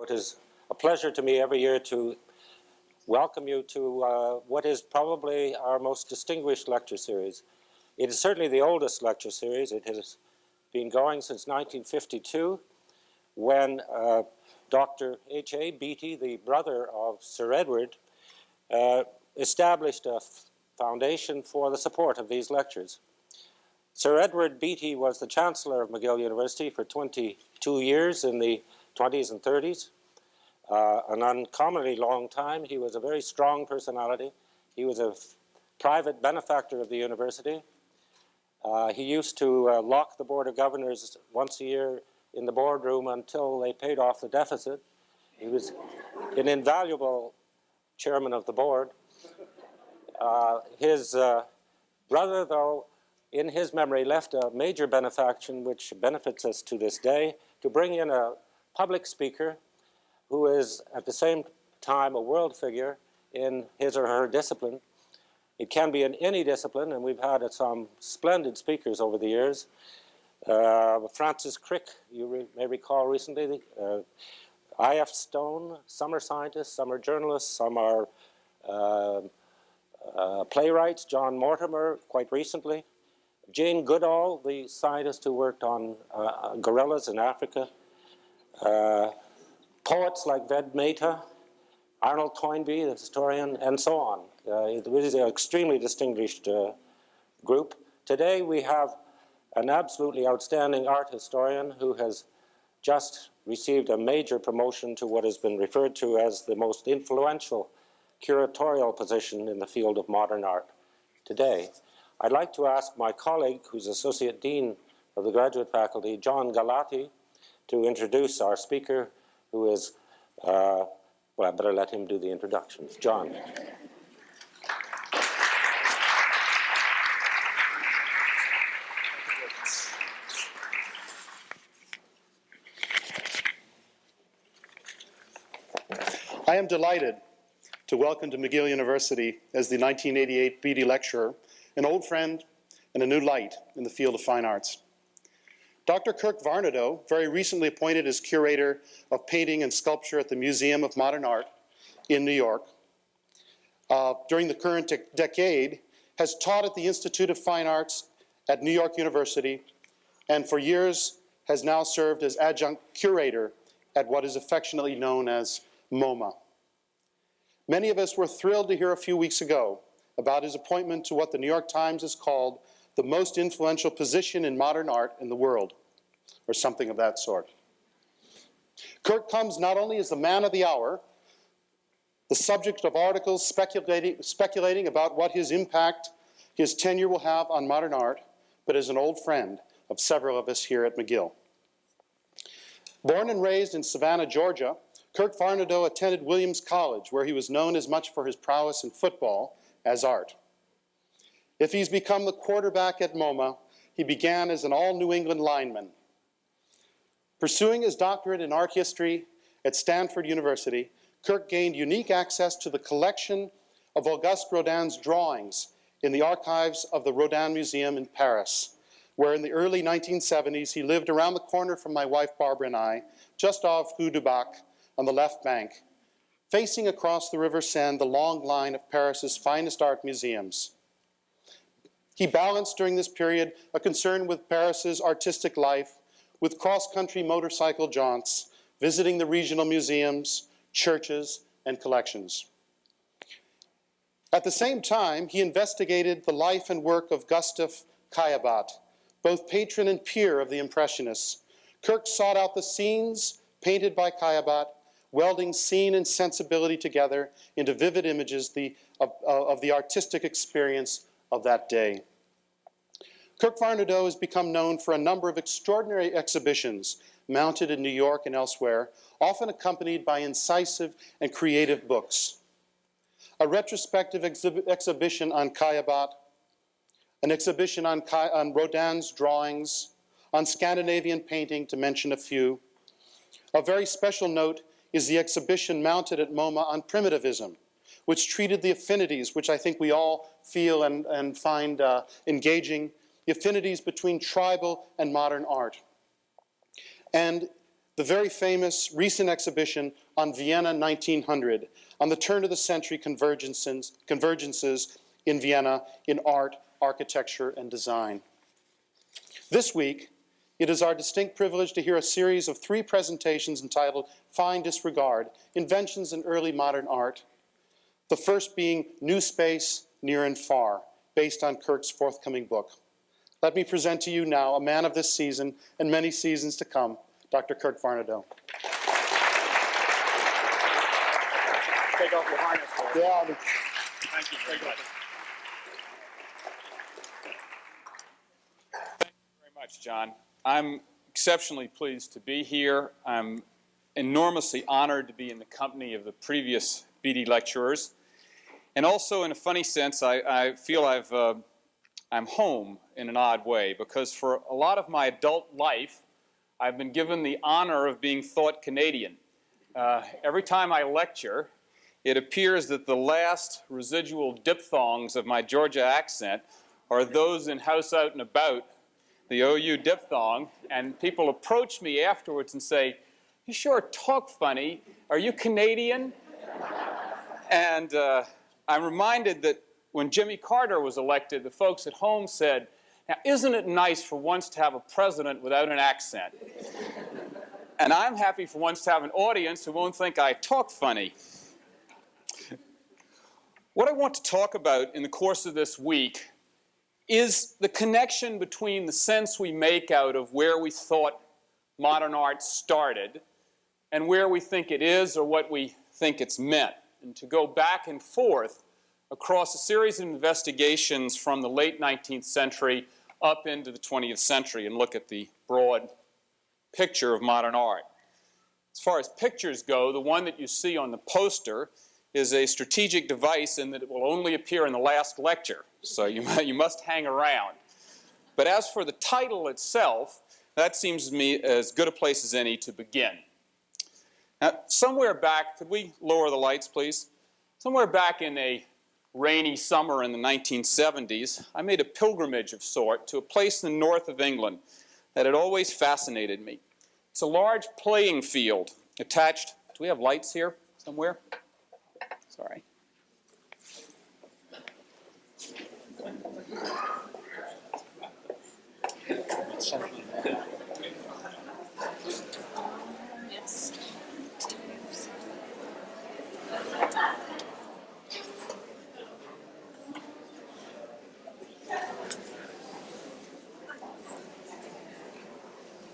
It is a pleasure to me every year to welcome you to what is probably our most distinguished lecture series. It is certainly the oldest lecture series. It has been going since 1952, when Dr. H.A. Beatty, the brother of Sir Edward, established a foundation for the support of these lectures. Sir Edward Beatty was the Chancellor of McGill University for 22 years in the 20s and 30s, an uncommonly long time. He was a very strong personality. He was a private benefactor of the university. He used to lock the Board of Governors once a year in the boardroom until they paid off the deficit. He was an invaluable chairman of the board. His brother, though, in his memory, left a major benefaction which benefits us to this day, to bring in a public speaker who is at the same time a world figure in his or her discipline. It can be in any discipline, and we've had some splendid speakers over the years. Francis Crick, you may recall recently, I.F. Stone, some are scientists, some are journalists, some are playwrights, John Mortimer, quite recently. Jane Goodall, the scientist who worked on gorillas in Africa. Poets like Ved Mehta, Arnold Toynbee, the historian, and so on. It is an extremely distinguished group. Today we have an absolutely outstanding art historian who has just received a major promotion to what has been referred to as the most influential curatorial position in the field of modern art today. I'd like to ask my colleague, who's Associate Dean of the Graduate Faculty, John Galati, to introduce our speaker, who is, well, I better let him do the introductions. John. I am delighted to welcome to McGill University as the 1988 Beatty Lecturer, an old friend and a new light in the field of fine arts. Dr. Kirk Varnedoe, very recently appointed as curator of painting and sculpture at the Museum of Modern Art in New York, during the current decade, has taught at the Institute of Fine Arts at New York University, and for years has now served as adjunct curator at what is affectionately known as MoMA. Many of us were thrilled to hear a few weeks ago about his appointment to what the New York Times has called the most influential position in modern art in the world, or something of that sort. Kirk comes not only as the man of the hour, the subject of articles speculating about what his impact, his tenure will have on modern art, but as an old friend of several of us here at McGill. Born and raised in Savannah, Georgia, Kirk Varnedoe attended Williams College, where he was known as much for his prowess in football as art. If he's become the quarterback at MoMA, he began as an all-New England lineman. Pursuing his doctorate in art history at Stanford University, Kirk gained unique access to the collection of Auguste Rodin's drawings in the archives of the Rodin Museum in Paris, where in the early 1970s he lived around the corner from my wife Barbara and I, just off Rue du Bac on the left bank, facing across the River Seine the long line of Paris's finest art museums. He balanced during this period a concern with Paris's artistic life with cross-country motorcycle jaunts, visiting the regional museums, churches, and collections. At the same time, he investigated the life and work of Gustave Caillebotte, both patron and peer of the Impressionists. Kirk sought out the scenes painted by Caillebotte, welding scene and sensibility together into vivid images of the artistic experience of that day. Kirk Varnedoe has become known for a number of extraordinary exhibitions mounted in New York and elsewhere, often accompanied by incisive and creative books. A retrospective exhibition on Caillebotte, an exhibition on Rodin's drawings, on Scandinavian painting, to mention a few. A very special note is the exhibition mounted at MoMA on primitivism, which treated the affinities, which I think we all feel and find engaging, the affinities between tribal and modern art. And the very famous recent exhibition on Vienna 1900, on the turn-of-the-century convergences in Vienna in art, architecture, and design. This week, it is our distinct privilege to hear a series of 3 presentations entitled Fine Disregard, Inventions in Early Modern Art, the first being New Space, Near and Far, based on Kirk's forthcoming book. Let me present to you now a man of this season and many seasons to come, Dr. Kirk Varnedoe. Take off your harness. Yeah. Thank you very much. Thank you very much, John. I'm exceptionally pleased to be here. I'm enormously honored to be in the company of the previous Beatty lecturers. And also, in a funny sense, I feel I'm home in an odd way, because for a lot of my adult life, I've been given the honor of being thought Canadian. Every time I lecture, it appears that the last residual diphthongs of my Georgia accent are those in House Out and About, the OU diphthong, and people approach me afterwards and say, "You sure talk funny. Are you Canadian?" And I'm reminded that when Jimmy Carter was elected, the folks at home said, "Now, isn't it nice for once to have a president without an accent?" And I'm happy for once to have an audience who won't think I talk funny. What I want to talk about in the course of this week is the connection between the sense we make out of where we thought modern art started and where we think it is or what we think it's meant, and to go back and forth across a series of investigations from the late 19th century up into the 20th century and look at the broad picture of modern art. As far as pictures go, the one that you see on the poster is a strategic device in that it will only appear in the last lecture, so you must hang around. But as for the title itself, that seems to me as good a place as any to begin. Now, somewhere back, could we lower the lights, please? Somewhere back in a rainy summer in the 1970s, I made a pilgrimage of sort to a place in the north of England that had always fascinated me. It's a large playing field attached. Do we have lights here somewhere? Sorry. Yes.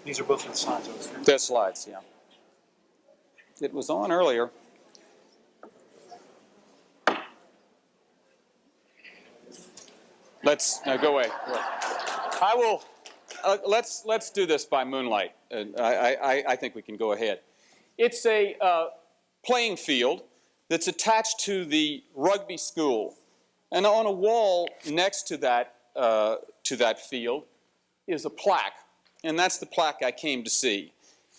These are both of the slides. They're slides, yeah. It was on earlier. Go away. I will. Let's do this by moonlight. I think we can go ahead. It's a playing field that's attached to the rugby school, and on a wall next to that field is a plaque, and that's the plaque I came to see.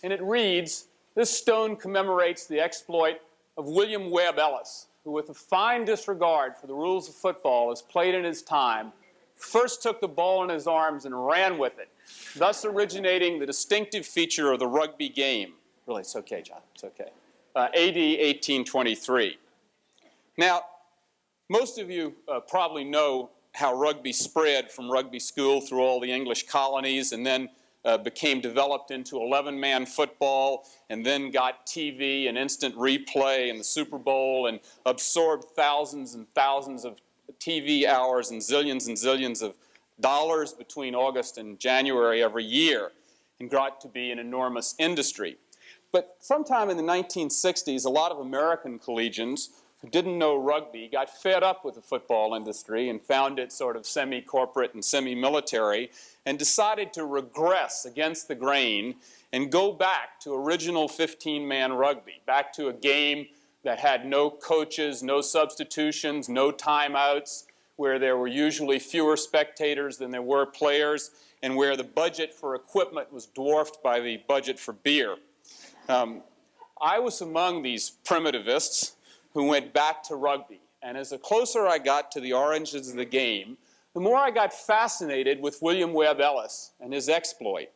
And it reads, "This stone commemorates the exploit of William Webb Ellis, who, with a fine disregard for the rules of football as played in his time, first took the ball in his arms and ran with it, thus originating the distinctive feature of the rugby game." Really, it's okay, John, it's okay. AD 1823. Now, most of you probably know how rugby spread from rugby school through all the English colonies and then became developed into 11-man football and then got TV and instant replay and the Super Bowl and absorbed thousands and thousands of TV hours and zillions of dollars between August and January every year and got to be an enormous industry. But sometime in the 1960s, a lot of American collegians who didn't know rugby got fed up with the football industry and found it sort of semi-corporate and semi-military and decided to regress against the grain and go back to original 15-man rugby, back to a game that had no coaches, no substitutions, no timeouts, where there were usually fewer spectators than there were players, and where the budget for equipment was dwarfed by the budget for beer. I was among these primitivists who went back to rugby, and as the closer I got to the origins of the game, the more I got fascinated with William Webb Ellis and his exploit.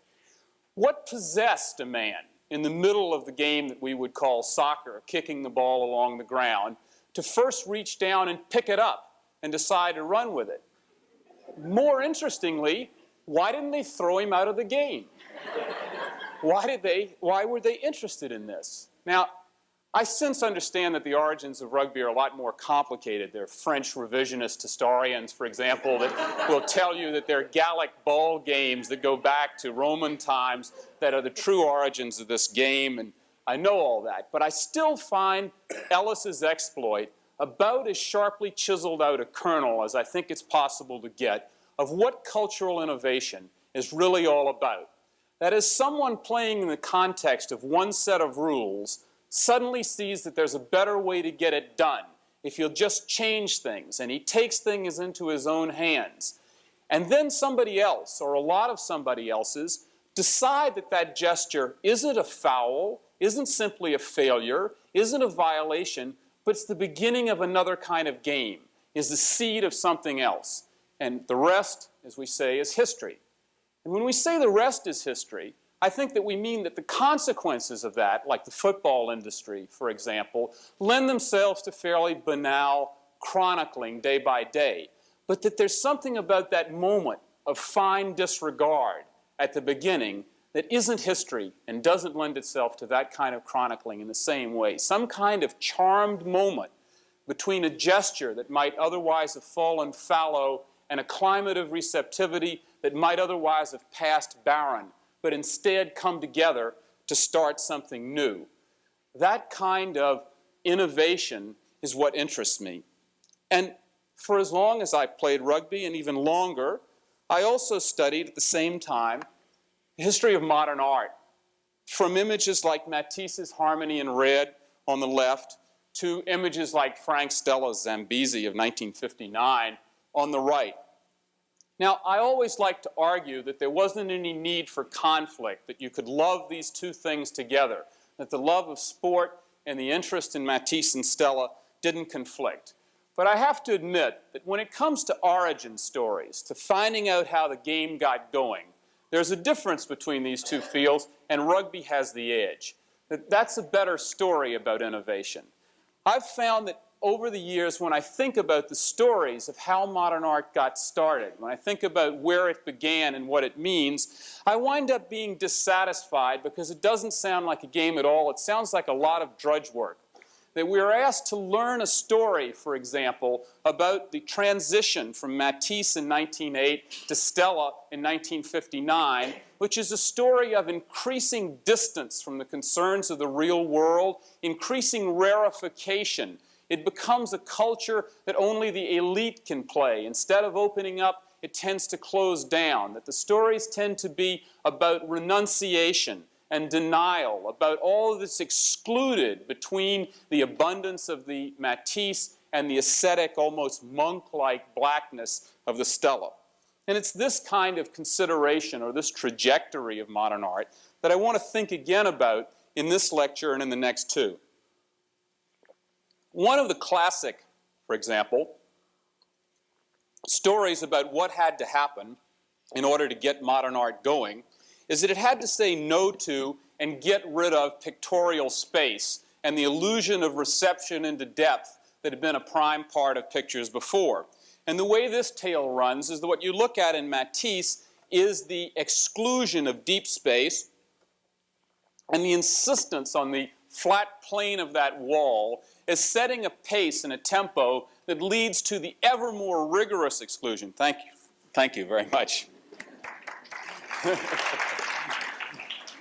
What possessed a man in the middle of the game that we would call soccer, kicking the ball along the ground, to first reach down and pick it up and decide to run with it. More interestingly, why didn't they throw him out of the game? Why were they interested in this? Now, I since understand that the origins of rugby are a lot more complicated. There are French revisionist historians, for example, that will tell you that there are Gallic ball games that go back to Roman times that are the true origins of this game, and I know all that. But I still find Ellis's exploit about as sharply chiseled out a kernel as I think it's possible to get of what cultural innovation is really all about. That is, someone playing in the context of one set of rules suddenly sees that there's a better way to get it done if he'll just change things, and he takes things into his own hands. And then somebody else, or a lot of somebody else's, decide that that gesture isn't a foul, isn't simply a failure, isn't a violation, but it's the beginning of another kind of game, is the seed of something else. And the rest, as we say, is history. And when we say the rest is history, I think that we mean that the consequences of that, like the football industry, for example, lend themselves to fairly banal chronicling day by day. But that there's something about that moment of fine disregard at the beginning that isn't history and doesn't lend itself to that kind of chronicling in the same way. Some kind of charmed moment between a gesture that might otherwise have fallen fallow and a climate of receptivity that might otherwise have passed barren, but instead come together to start something new. That kind of innovation is what interests me. And for as long as I played rugby, and even longer, I also studied at the same time the history of modern art, from images like Matisse's Harmony in Red on the left to images like Frank Stella's Zambezi of 1959 on the right. Now, I always like to argue that there wasn't any need for conflict, that you could love these two things together, that the love of sport and the interest in Matisse and Stella didn't conflict. But I have to admit that when it comes to origin stories, to finding out how the game got going, there's a difference between these two fields, and rugby has the edge. That's a better story about innovation. I've found that over the years, when I think about the stories of how modern art got started, when I think about where it began and what it means, I wind up being dissatisfied because it doesn't sound like a game at all. It sounds like a lot of drudge work. That we are asked to learn a story, for example, about the transition from Matisse in 1908 to Stella in 1959, which is a story of increasing distance from the concerns of the real world, increasing rarefication. It becomes a culture that only the elite can play. Instead of opening up, it tends to close down. That the stories tend to be about renunciation and denial, about all that's excluded between the abundance of the Matisse and the ascetic, almost monk-like blackness of the Stella. And it's this kind of consideration, or this trajectory of modern art, that I want to think again about in this lecture and in the next two. One of the classic, for example, stories about what had to happen in order to get modern art going is that it had to say no to and get rid of pictorial space and the illusion of reception into depth that had been a prime part of pictures before. And the way this tale runs is that what you look at in Matisse is the exclusion of deep space and the insistence on the flat plane of that wall is setting a pace and a tempo that leads to the ever more rigorous exclusion. Thank you. Thank you very much.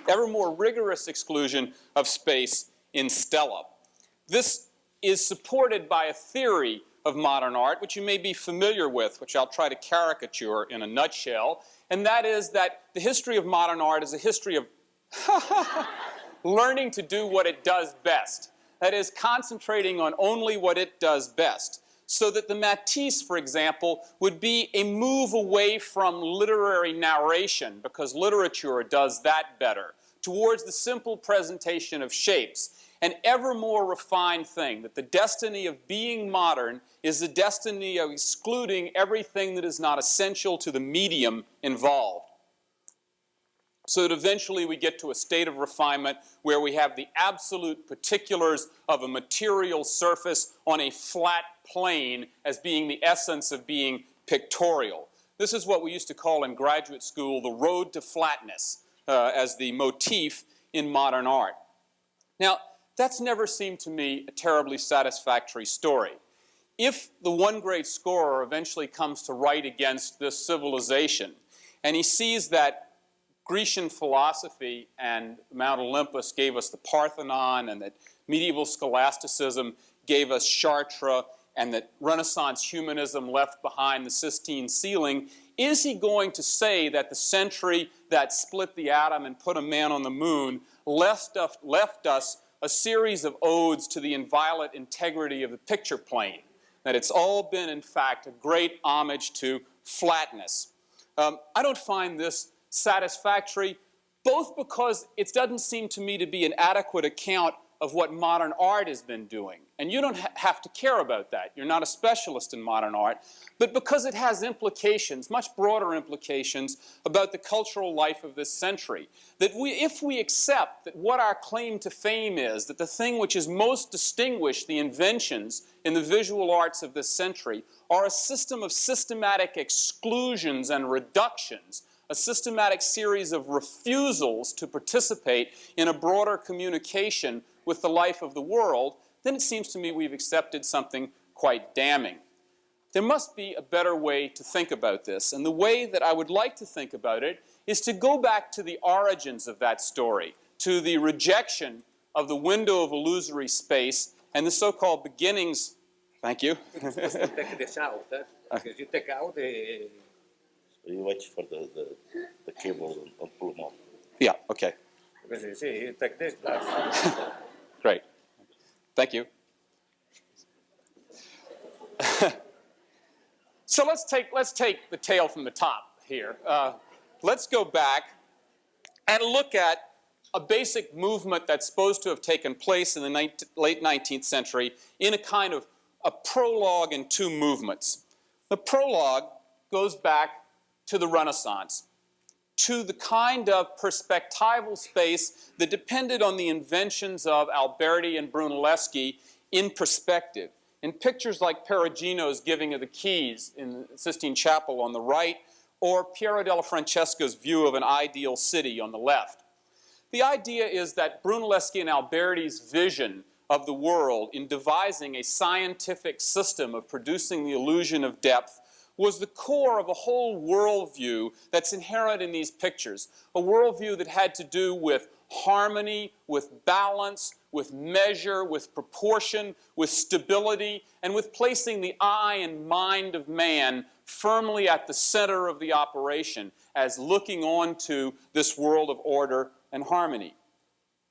Ever more rigorous exclusion of space in Stella. This is supported by a theory of modern art, which you may be familiar with, which I'll try to caricature in a nutshell, and that is that the history of modern art is a history of learning to do what it does best. That is, concentrating on only what it does best. So that the Matisse, for example, would be a move away from literary narration, because literature does that better, towards the simple presentation of shapes. An ever more refined thing, that the destiny of being modern is the destiny of excluding everything that is not essential to the medium involved. so that eventually we get to a state of refinement where we have the absolute particulars of a material surface on a flat plane as being the essence of being pictorial. This is what we used to call in graduate school the road to flatness as the motif in modern art. Now, that's never seemed to me a terribly satisfactory story. If the one great scorer eventually comes to write against this civilization, and he sees that Grecian philosophy and Mount Olympus gave us the Parthenon, and that medieval scholasticism gave us Chartres, and that Renaissance humanism left behind the Sistine ceiling, is he going to say that the century that split the atom and put a man on the moon left us a series of odes to the inviolate integrity of the picture plane? That it's all been, in fact, a great homage to flatness. I don't find this satisfactory, both because it doesn't seem to me to be an adequate account of what modern art has been doing. And you don't have to care about that. You're not a specialist in modern art. But because it has implications, much broader implications, about the cultural life of this century. That if we accept that what our claim to fame is, that the thing which has most distinguished the inventions in the visual arts of this century are a system of systematic exclusions and reductions, a systematic series of refusals to participate in a broader communication with the life of the world, then it seems to me we've accepted something quite damning. There must be a better way to think about this, and the way that I would like to think about it is to go back to the origins of that story, to the rejection of the window of illusory space and the so-called beginnings. Thank you. Take this out, because you take out the... You watch for the cable and pull them off. Yeah, okay. Because you see, you take this plus. Great. Thank you. So let's take the tale from the top here. Let's go back and look at a basic movement that's supposed to have taken place in the late 19th century in a kind of a prologue in two movements. The prologue goes back to the Renaissance, to the kind of perspectival space that depended on the inventions of Alberti and Brunelleschi in perspective. In pictures like Perugino's Giving of the Keys in the Sistine Chapel on the right, or Piero della Francesca's view of an ideal city on the left. The idea is that Brunelleschi and Alberti's vision of the world in devising a scientific system of producing the illusion of depth was the core of a whole worldview that's inherent in these pictures. A worldview that had to do with harmony, with balance, with measure, with proportion, with stability, and with placing the eye and mind of man firmly at the center of the operation as looking on to this world of order and harmony.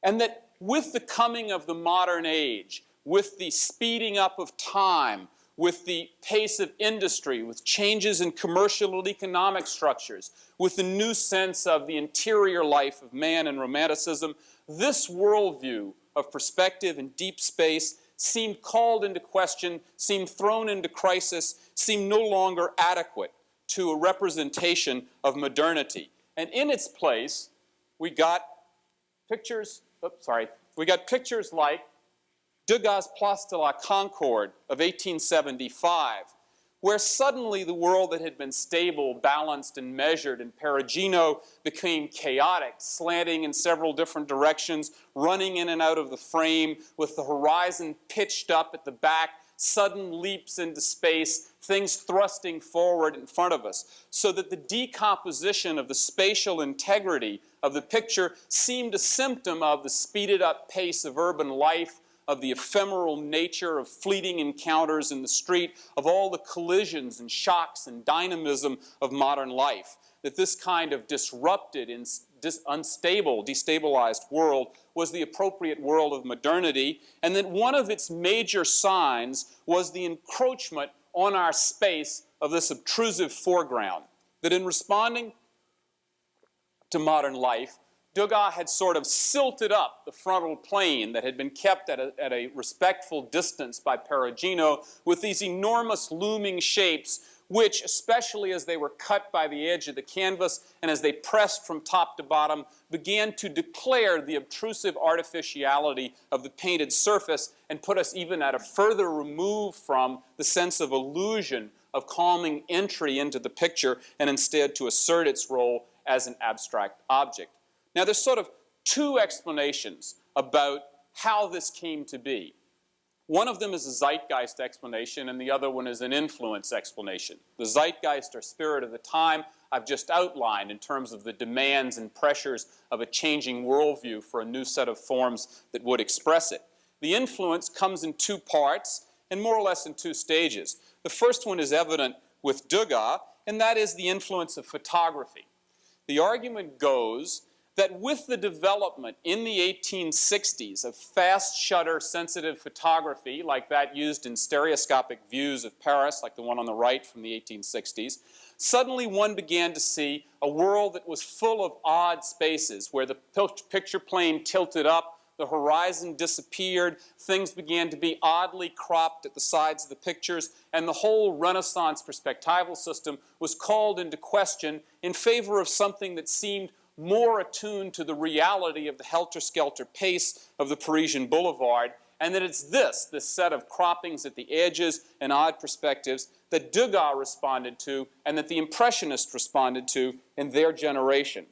And that with the coming of the modern age, with the speeding up of time, with the pace of industry, with changes in commercial and economic structures, with the new sense of the interior life of man and romanticism, this worldview of perspective and deep space seemed called into question, seemed thrown into crisis, seemed no longer adequate to a representation of modernity. And in its place, we got pictures like Degas' Place de la Concorde of 1875, where suddenly the world that had been stable, balanced, and measured in Perugino became chaotic, slanting in several different directions, running in and out of the frame, with the horizon pitched up at the back, sudden leaps into space, things thrusting forward in front of us, so that the decomposition of the spatial integrity of the picture seemed a symptom of the speeded up pace of urban life, of the ephemeral nature of fleeting encounters in the street, of all the collisions and shocks and dynamism of modern life. That this kind of disrupted, unstable, destabilized world was the appropriate world of modernity, and that one of its major signs was the encroachment on our space of this obtrusive foreground. That in responding to modern life, Degas had sort of silted up the frontal plane that had been kept at a respectful distance by Perugino with these enormous looming shapes which, especially as they were cut by the edge of the canvas and as they pressed from top to bottom, began to declare the obtrusive artificiality of the painted surface and put us even at a further remove from the sense of illusion of calming entry into the picture and instead to assert its role as an abstract object. Now, there's sort of two explanations about how this came to be. One of them is a zeitgeist explanation, and the other one is an influence explanation. The zeitgeist, or spirit of the time, I've just outlined in terms of the demands and pressures of a changing worldview for a new set of forms that would express it. The influence comes in two parts and more or less in two stages. The first one is evident with Degas, and that is the influence of photography. The argument goes that with the development in the 1860s of fast shutter sensitive photography, like that used in stereoscopic views of Paris, like the one on the right from the 1860s, suddenly one began to see a world that was full of odd spaces where the picture plane tilted up, the horizon disappeared, things began to be oddly cropped at the sides of the pictures, and the whole Renaissance perspectival system was called into question in favor of something that seemed more attuned to the reality of the helter-skelter pace of the Parisian boulevard, and that it's this set of croppings at the edges and odd perspectives that Degas responded to and that the Impressionists responded to in their generation.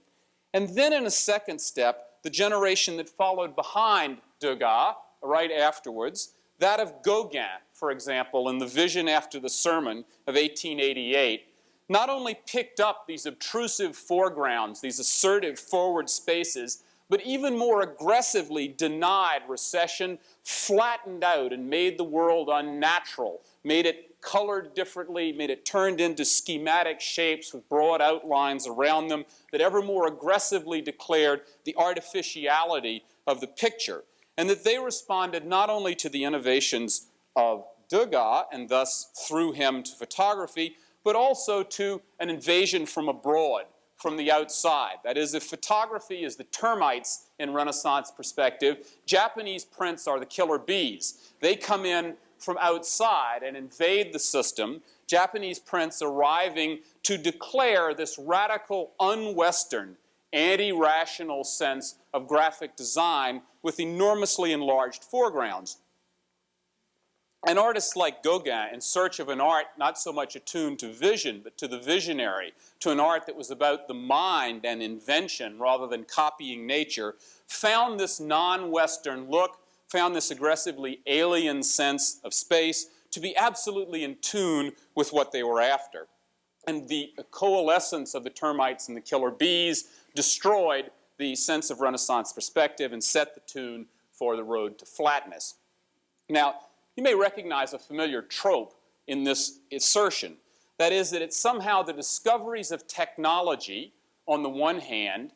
And then in a second step, the generation that followed behind Degas, right afterwards, that of Gauguin, for example, in The Vision After the Sermon of 1888, not only picked up these obtrusive foregrounds, these assertive forward spaces, but even more aggressively denied recession, flattened out and made the world unnatural, made it colored differently, made it turned into schematic shapes with broad outlines around them that ever more aggressively declared the artificiality of the picture. And that they responded not only to the innovations of Degas, and thus through him to photography, but also to an invasion from abroad, from the outside. That is, if photography is the termites in Renaissance perspective, Japanese prints are the killer bees. They come in from outside and invade the system, Japanese prints arriving to declare this radical, un-Western, anti-rational sense of graphic design with enormously enlarged foregrounds. And artists like Gauguin, in search of an art not so much attuned to vision, but to the visionary, to an art that was about the mind and invention rather than copying nature, found this non-Western look, found this aggressively alien sense of space to be absolutely in tune with what they were after. And the coalescence of the termites and the killer bees destroyed the sense of Renaissance perspective and set the tune for the road to flatness. Now, you may recognize a familiar trope in this assertion. That is, that it's somehow the discoveries of technology on the one hand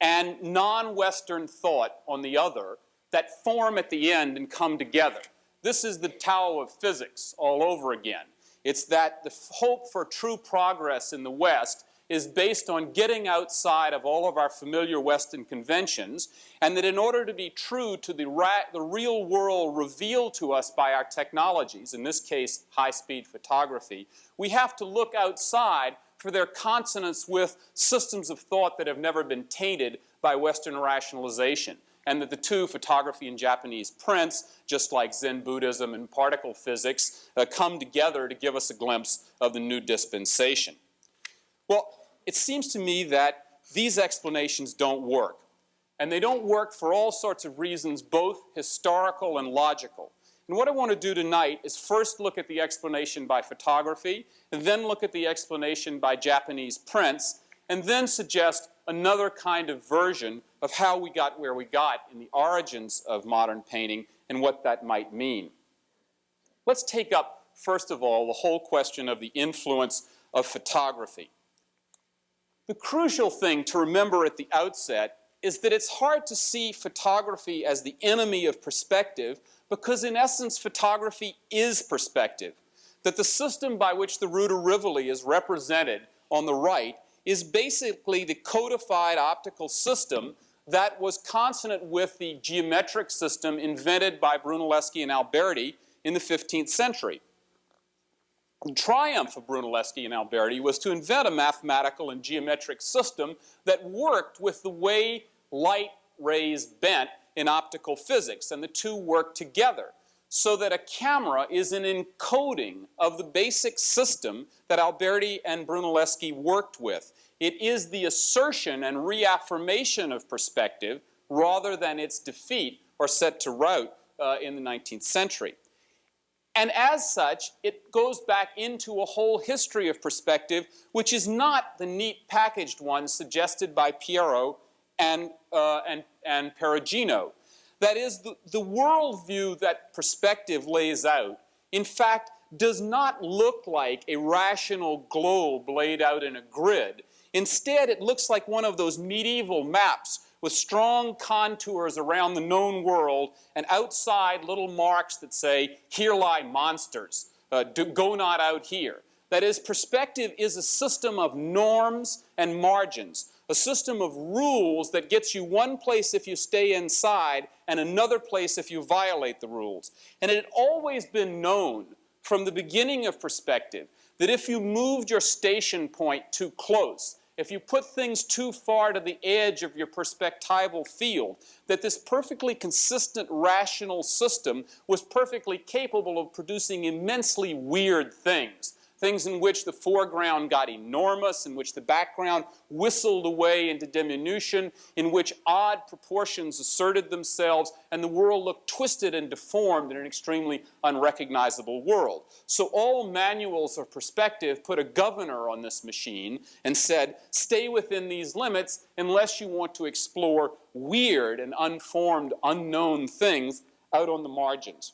and non-Western thought on the other that form at the end and come together. This is the Tao of physics all over again. It's that the hope for true progress in the West is based on getting outside of all of our familiar Western conventions, and that in order to be true to the real world revealed to us by our technologies, in this case high-speed photography, we have to look outside for their consonance with systems of thought that have never been tainted by Western rationalization, and that the two, photography and Japanese prints, just like Zen Buddhism and particle physics, come together to give us a glimpse of the new dispensation. Well, it seems to me that these explanations don't work. And they don't work for all sorts of reasons, both historical and logical. And what I want to do tonight is first look at the explanation by photography, and then look at the explanation by Japanese prints, and then suggest another kind of version of how we got where we got in the origins of modern painting and what that might mean. Let's take up, first of all, the whole question of the influence of photography. The crucial thing to remember at the outset is that it's hard to see photography as the enemy of perspective because, in essence, photography is perspective. That the system by which the Rue de Rivoli is represented on the right is basically the codified optical system that was consonant with the geometric system invented by Brunelleschi and Alberti in the 15th century. triumph of Brunelleschi and Alberti was to invent a mathematical and geometric system that worked with the way light rays bent in optical physics, and the two worked together, so that a camera is an encoding of the basic system that Alberti and Brunelleschi worked with. It is the assertion and reaffirmation of perspective rather than its defeat or set to rout in the 19th century. And as such, it goes back into a whole history of perspective, which is not the neat packaged one suggested by Piero and Perugino. That is, the worldview that perspective lays out, in fact, does not look like a rational globe laid out in a grid. Instead, it looks like one of those medieval maps with strong contours around the known world and outside little marks that say, "Here lie monsters, go not out here." That is, perspective is a system of norms and margins, a system of rules that gets you one place if you stay inside and another place if you violate the rules. And it had always been known from the beginning of perspective that if you moved your station point too close, if you put things too far to the edge of your perspectival field, that this perfectly consistent rational system was perfectly capable of producing immensely weird things. Things in which the foreground got enormous, in which the background whistled away into diminution, in which odd proportions asserted themselves, and the world looked twisted and deformed in an extremely unrecognizable world. So all manuals of perspective put a governor on this machine and said, stay within these limits unless you want to explore weird and unformed, unknown things out on the margins.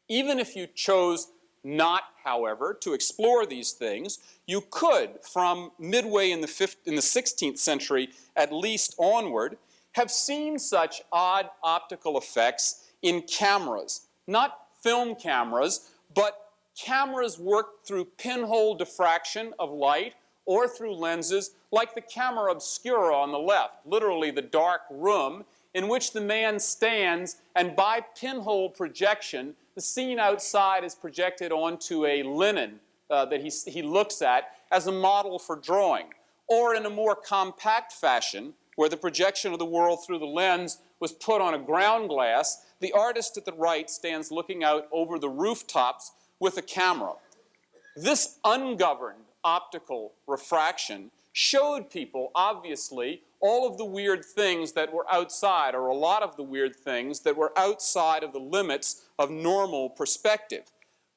Even if you chose not, however, to explore these things, you could, from midway in the 16th century at least onward, have seen such odd optical effects in cameras. Not film cameras, but cameras worked through pinhole diffraction of light or through lenses like the camera obscura on the left, literally the dark room, in which the man stands and by pinhole projection the scene outside is projected onto a linen that he looks at as a model for drawing. Or in a more compact fashion, where the projection of the world through the lens was put on a ground glass, the artist at the right stands looking out over the rooftops with a camera. This ungoverned optical refraction showed people, obviously, all of the weird things that were outside, or a lot of the weird things that were outside of the limits of normal perspective.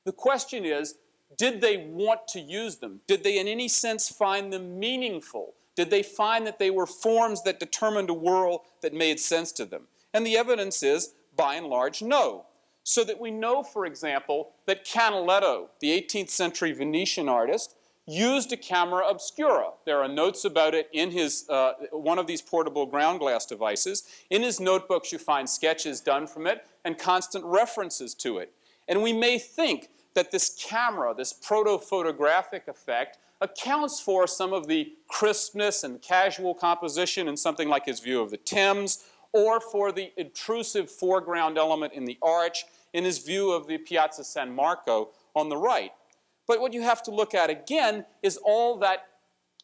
The question is, did they want to use them? Did they in any sense find them meaningful? Did they find that they were forms that determined a world that made sense to them? And the evidence is, by and large, no. So that we know, for example, that Canaletto, the 18th century Venetian artist, used a camera obscura. There are notes about it in his, one of these portable ground glass devices. In his notebooks you find sketches done from it and constant references to it. And we may think that this camera, this proto-photographic effect, accounts for some of the crispness and casual composition in something like his view of the Thames, or for the intrusive foreground element in the arch in his view of the Piazza San Marco on the right. But what you have to look at again is all that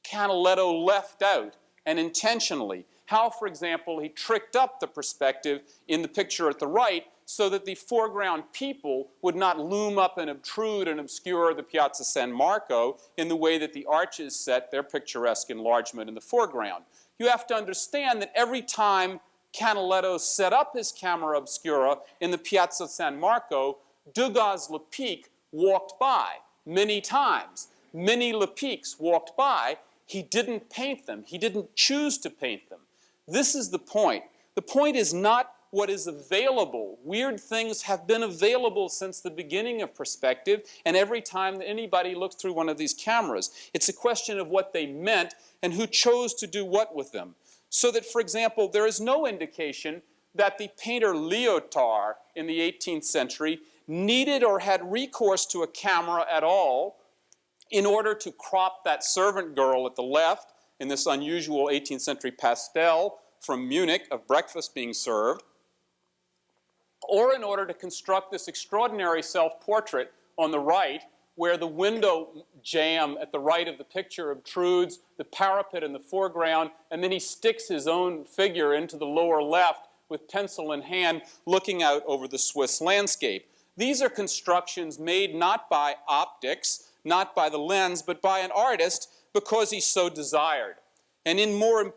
Canaletto left out, and intentionally. How, for example, he tricked up the perspective in the picture at the right so that the foreground people would not loom up and obtrude and obscure the Piazza San Marco in the way that the arches set their picturesque enlargement in the foreground. You have to understand that every time Canaletto set up his camera obscura in the Piazza San Marco, Degas' Lepic walked by. Many times. Many Lepics walked by. He didn't paint them. He didn't choose to paint them. This is the point. The point is not what is available. Weird things have been available since the beginning of perspective, and every time that anybody looks through one of these cameras. It's a question of what they meant and who chose to do what with them. So that, for example, there is no indication that the painter Lyotard in the 18th century needed or had recourse to a camera at all in order to crop that servant girl at the left in this unusual 18th century pastel from Munich of breakfast being served, or in order to construct this extraordinary self-portrait on the right where the window jamb at the right of the picture obtrudes the parapet in the foreground, and then he sticks his own figure into the lower left with pencil in hand, looking out over the Swiss landscape. These are constructions made not by optics, not by the lens, but by an artist because he so desired. And in more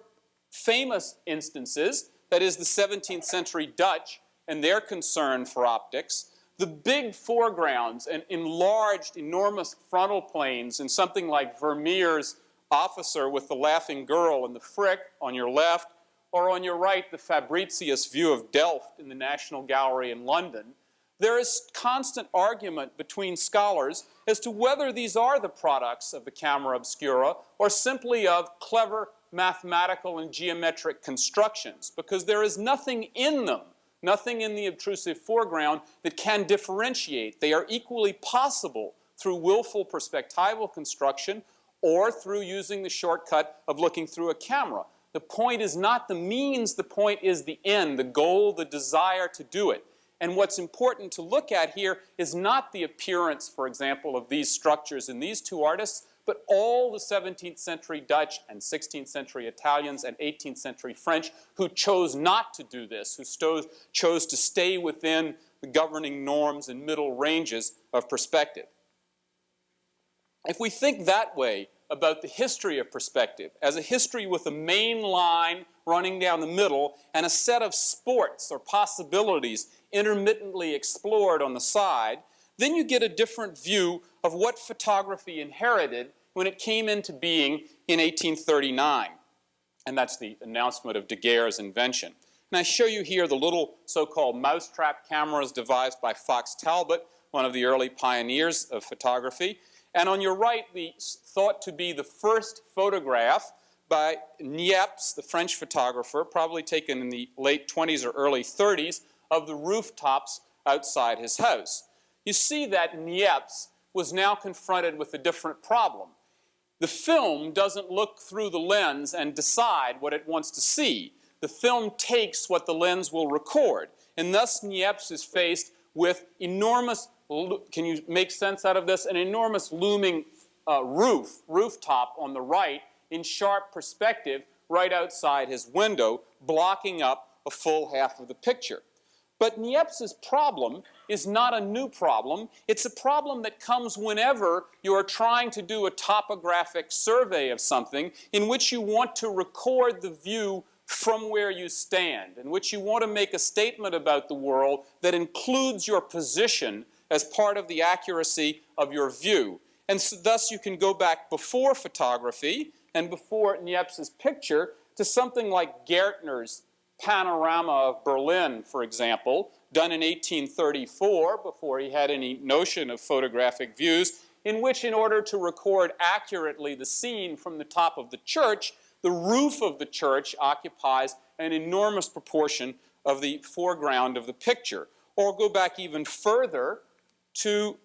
famous instances, that is the 17th century Dutch and their concern for optics, the big foregrounds and enlarged, enormous frontal planes in something like Vermeer's Officer with the Laughing Girl and the Frick on your left, or on your right, the Fabricius view of Delft in the National Gallery in London, there is constant argument between scholars as to whether these are the products of the camera obscura or simply of clever mathematical and geometric constructions, because there is nothing in them, nothing in the obtrusive foreground that can differentiate. They are equally possible through willful perspectival construction or through using the shortcut of looking through a camera. The point is not the means, the point is the end, the goal, the desire to do it. And what's important to look at here is not the appearance, for example, of these structures in these two artists, but all the 17th century Dutch and 16th century Italians and 18th century French who chose not to do this, who chose to stay within the governing norms and middle ranges of perspective. If we think that way about the history of perspective, as a history with a main line running down the middle and a set of sports or possibilities intermittently explored on the side, then you get a different view of what photography inherited when it came into being in 1839. And that's the announcement of Degas' invention. And I show you here the little so-called mousetrap cameras devised by Fox Talbot, one of the early pioneers of photography. And on your right, the thought to be the first photograph by Niepce, the French photographer, probably taken in the late 20s or early 30s, of the rooftops outside his house. You see that Niepce was now confronted with a different problem. The film doesn't look through the lens and decide what it wants to see. The film takes what the lens will record. And thus Niepce is faced with enormous, can you make sense out of this? An enormous looming rooftop on the right in sharp perspective right outside his window, blocking up a full half of the picture. But Niepce's problem is not a new problem. It's a problem that comes whenever you are trying to do a topographic survey of something in which you want to record the view from where you stand, in which you want to make a statement about the world that includes your position as part of the accuracy of your view. And so thus you can go back before photography and before Niepce's picture to something like Gärtner's panorama of Berlin, for example, done in 1834, before he had any notion of photographic views, in which, in order to record accurately the scene from the top of the church, the roof of the church occupies an enormous proportion of the foreground of the picture. Or go back even further to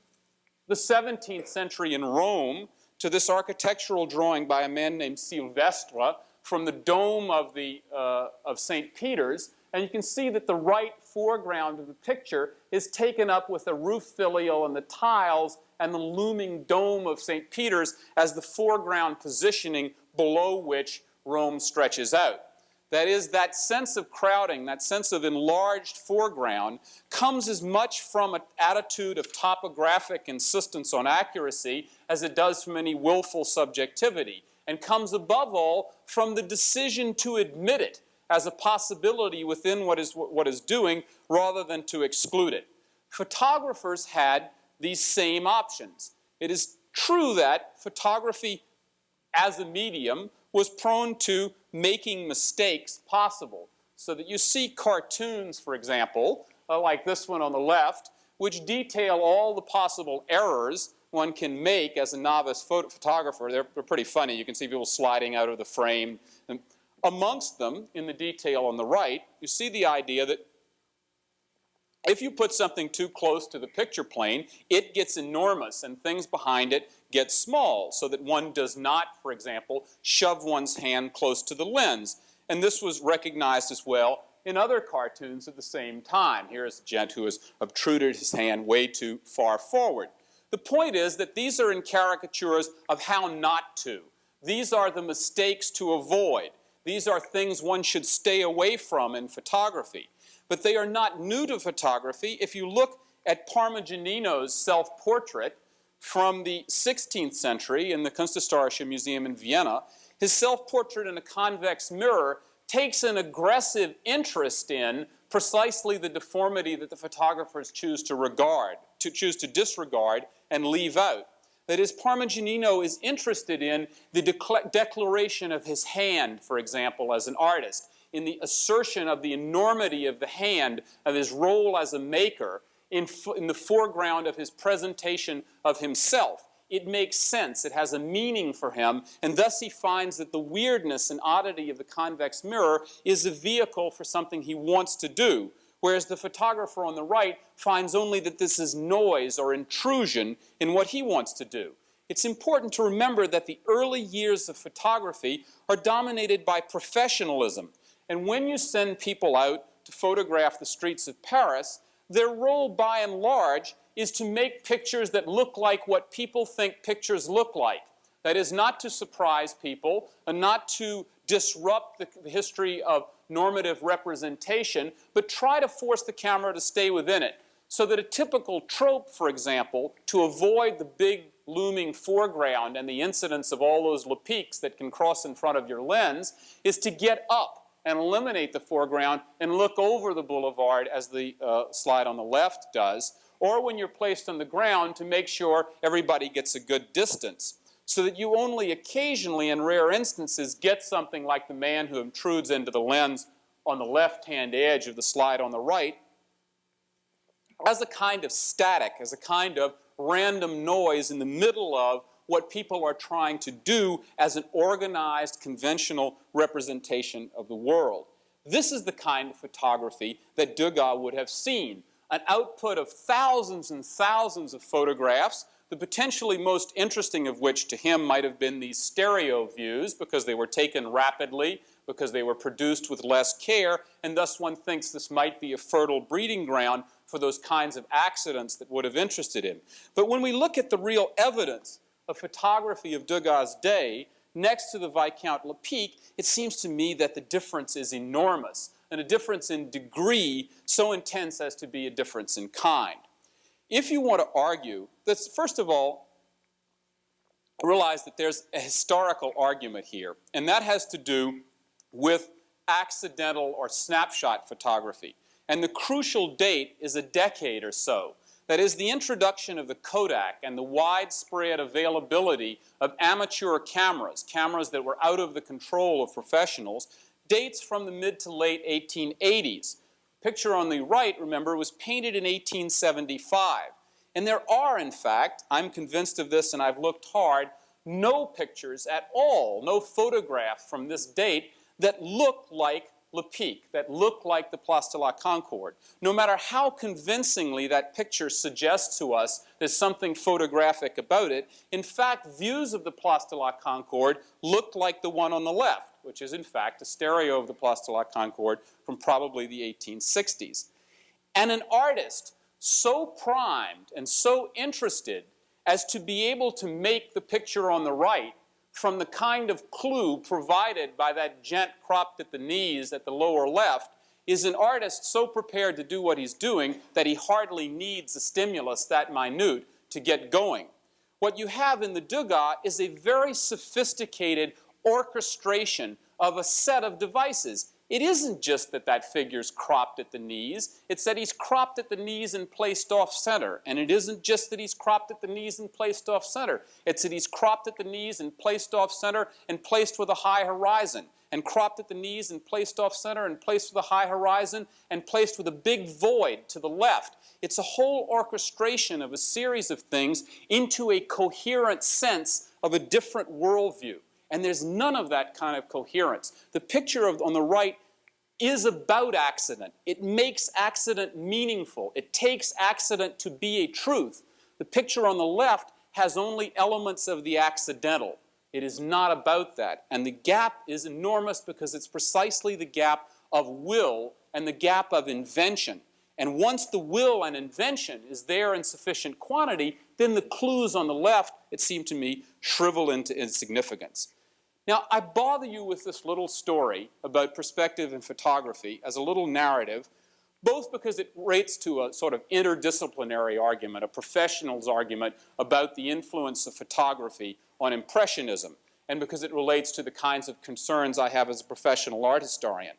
the 17th century in Rome, to this architectural drawing by a man named Silvestre from the dome of St. Peter's, and you can see that the right foreground of the picture is taken up with the roof filial and the tiles and the looming dome of St. Peter's as the foreground positioning below which Rome stretches out. That is, that sense of crowding, that sense of enlarged foreground comes as much from an attitude of topographic insistence on accuracy as it does from any willful subjectivity, and comes above all from the decision to admit it as a possibility within what is doing rather than to exclude it. Photographers had these same options. It is true that photography as a medium was prone to making mistakes possible, so that you see cartoons, for example, like this one on the left, which detail all the possible errors one can make as a novice photographer. They're pretty funny. You can see people sliding out of the frame. And amongst them, in the detail on the right, you see the idea that if you put something too close to the picture plane, it gets enormous and things behind it get small, so that one does not, for example, shove one's hand close to the lens. And this was recognized as well in other cartoons at the same time. Here is a gent who has obtruded his hand way too far forward. The point is that these are in caricatures of how not to. These are the mistakes to avoid. These are things one should stay away from in photography. But they are not new to photography. If you look at Parmigianino's self-portrait from the 16th century in the Kunsthistorische Museum in Vienna, his self-portrait in a convex mirror takes an aggressive interest in precisely the deformity that the photographers choose to disregard and leave out. That is, Parmigianino is interested in the declaration of his hand, for example, as an artist, in the assertion of the enormity of the hand, of his role as a maker, in the foreground of his presentation of himself. It makes sense, it has a meaning for him, and thus he finds that the weirdness and oddity of the convex mirror is a vehicle for something he wants to do, whereas the photographer on the right finds only that this is noise or intrusion in what he wants to do. It's important to remember that the early years of photography are dominated by professionalism, and when you send people out to photograph the streets of Paris, their role by and large is to make pictures that look like what people think pictures look like. That is, not to surprise people and not to disrupt the history of normative representation, but try to force the camera to stay within it. So that a typical trope, for example, to avoid the big looming foreground and the incidence of all those lepiques that can cross in front of your lens, is to get up and eliminate the foreground and look over the boulevard, as the slide on the left does, or when you're placed on the ground to make sure everybody gets a good distance, so that you only occasionally, in rare instances, get something like the man who intrudes into the lens on the left-hand edge of the slide on the right, as a kind of static, as a kind of random noise in the middle of what people are trying to do as an organized, conventional representation of the world. This is the kind of photography that Degas would have seen, an output of thousands and thousands of photographs, the potentially most interesting of which to him might have been these stereo views, because they were taken rapidly, because they were produced with less care, and thus one thinks this might be a fertile breeding ground for those kinds of accidents that would have interested him. But when we look at the real evidence of photography of Degas' day, next to the Viscount Lepic, it seems to me that the difference is enormous, and a difference in degree so intense as to be a difference in kind. If you want to argue, let's first of all realize that there's a historical argument here, and that has to do with accidental or snapshot photography. And the crucial date is a decade or so. That is, the introduction of the Kodak and the widespread availability of amateur cameras, cameras that were out of the control of professionals, dates from the mid to late 1880s. The picture on the right, remember, was painted in 1875. And there are, in fact, I'm convinced of this and I've looked hard, no pictures at all, no photograph from this date that look like Lepic, that look like the Place de la Concorde. No matter how convincingly that picture suggests to us there's something photographic about it, in fact, views of the Place de la Concorde look like the one on the left, which is in fact a stereo of the Place de la Concorde from probably the 1860s. And an artist so primed and so interested as to be able to make the picture on the right from the kind of clue provided by that gent cropped at the knees at the lower left, is an artist so prepared to do what he's doing that he hardly needs a stimulus that minute to get going. What you have in the Degas is a very sophisticated orchestration of a set of devices. It isn't just that that figure's cropped at the knees, it's that he's cropped at the knees and placed off center. And it isn't just that he's cropped at the knees and placed off center, it's that he's cropped at the knees and placed off center and placed with a high horizon, and cropped at the knees and placed off center and placed with a high horizon and placed with a big void to the left. It's a whole orchestration of a series of things into a coherent sense of a different worldview. And there's none of that kind of coherence. The picture on the right is about accident. It makes accident meaningful. It takes accident to be a truth. The picture on the left has only elements of the accidental. It is not about that. And the gap is enormous because it's precisely the gap of will and the gap of invention. And once the will and invention is there in sufficient quantity, then the clues on the left, it seemed to me, shrivel into insignificance. Now, I bother you with this little story about perspective and photography as a little narrative, both because it relates to a sort of interdisciplinary argument, a professional's argument about the influence of photography on Impressionism, and because it relates to the kinds of concerns I have as a professional art historian.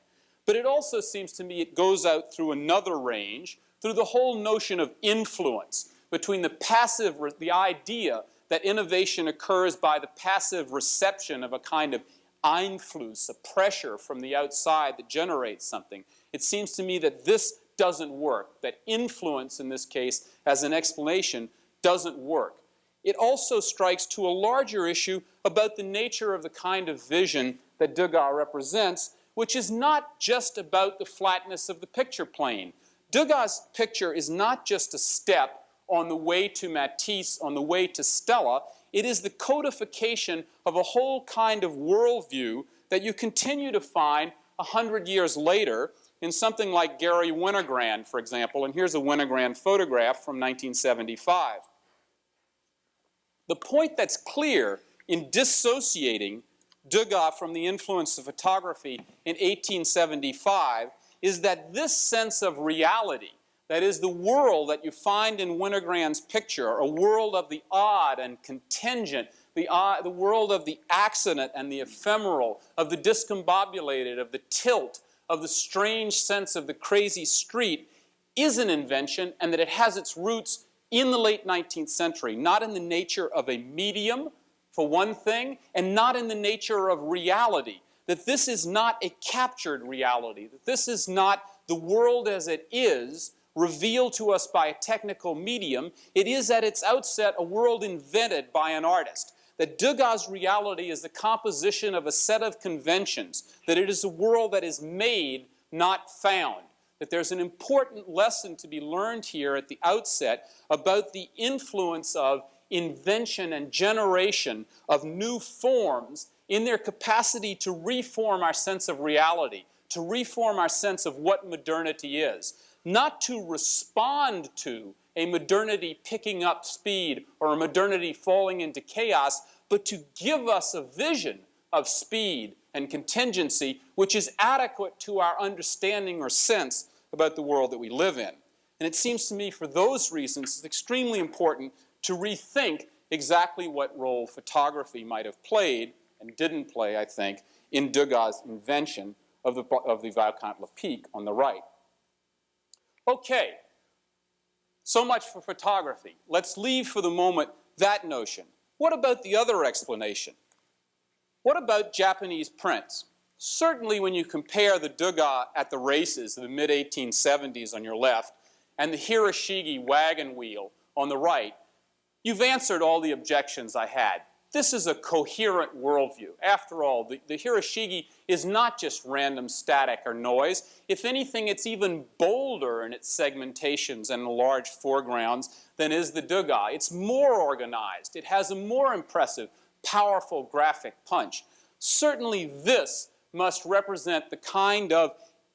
But it also seems to me it goes out through another range, through the whole notion of influence, between the idea that innovation occurs by the passive reception of a kind of Einfluss, a pressure from the outside that generates something. It seems to me that this doesn't work, that influence in this case as an explanation doesn't work. It also strikes to a larger issue about the nature of the kind of vision that Degas represents, which is not just about the flatness of the picture plane. Degas' picture is not just a step on the way to Matisse, on the way to Stella. It is the codification of a whole kind of worldview that you continue to find 100 years later in something like Gary Winogrand, for example. And here's a Winogrand photograph from 1975. The point that's clear in dissociating Degas from the influence of photography in 1875 is that this sense of reality, that is, the world that you find in Winogrand's picture, a world of the odd and contingent, the world of the accident and the ephemeral, of the discombobulated, of the tilt, of the strange sense of the crazy street, is an invention, and that it has its roots in the late 19th century, not in the nature of a medium, for one thing, and not in the nature of reality. That this is not a captured reality, that this is not the world as it is, revealed to us by a technical medium. It is at its outset a world invented by an artist. That Degas' reality is the composition of a set of conventions, that it is a world that is made, not found. That there's an important lesson to be learned here at the outset about the influence of invention and generation of new forms in their capacity to reform our sense of reality, to reform our sense of what modernity is. Not to respond to a modernity picking up speed or a modernity falling into chaos, but to give us a vision of speed and contingency which is adequate to our understanding or sense about the world that we live in. And it seems to me for those reasons it's extremely important to rethink exactly what role photography might have played, and didn't play, I think, in Degas' invention of the Viscount-Lepic on the right. Okay, so much for photography. Let's leave for the moment that notion. What about the other explanation? What about Japanese prints? Certainly when you compare the Degas at the races of the mid-1870s on your left and the Hiroshige wagon wheel on the right, you've answered all the objections I had. This is a coherent worldview. After all, the Hiroshige is not just random static or noise. If anything, it's even bolder in its segmentations and large foregrounds than is the Degas. It's more organized. It has a more impressive, powerful graphic punch. Certainly this must represent the kind of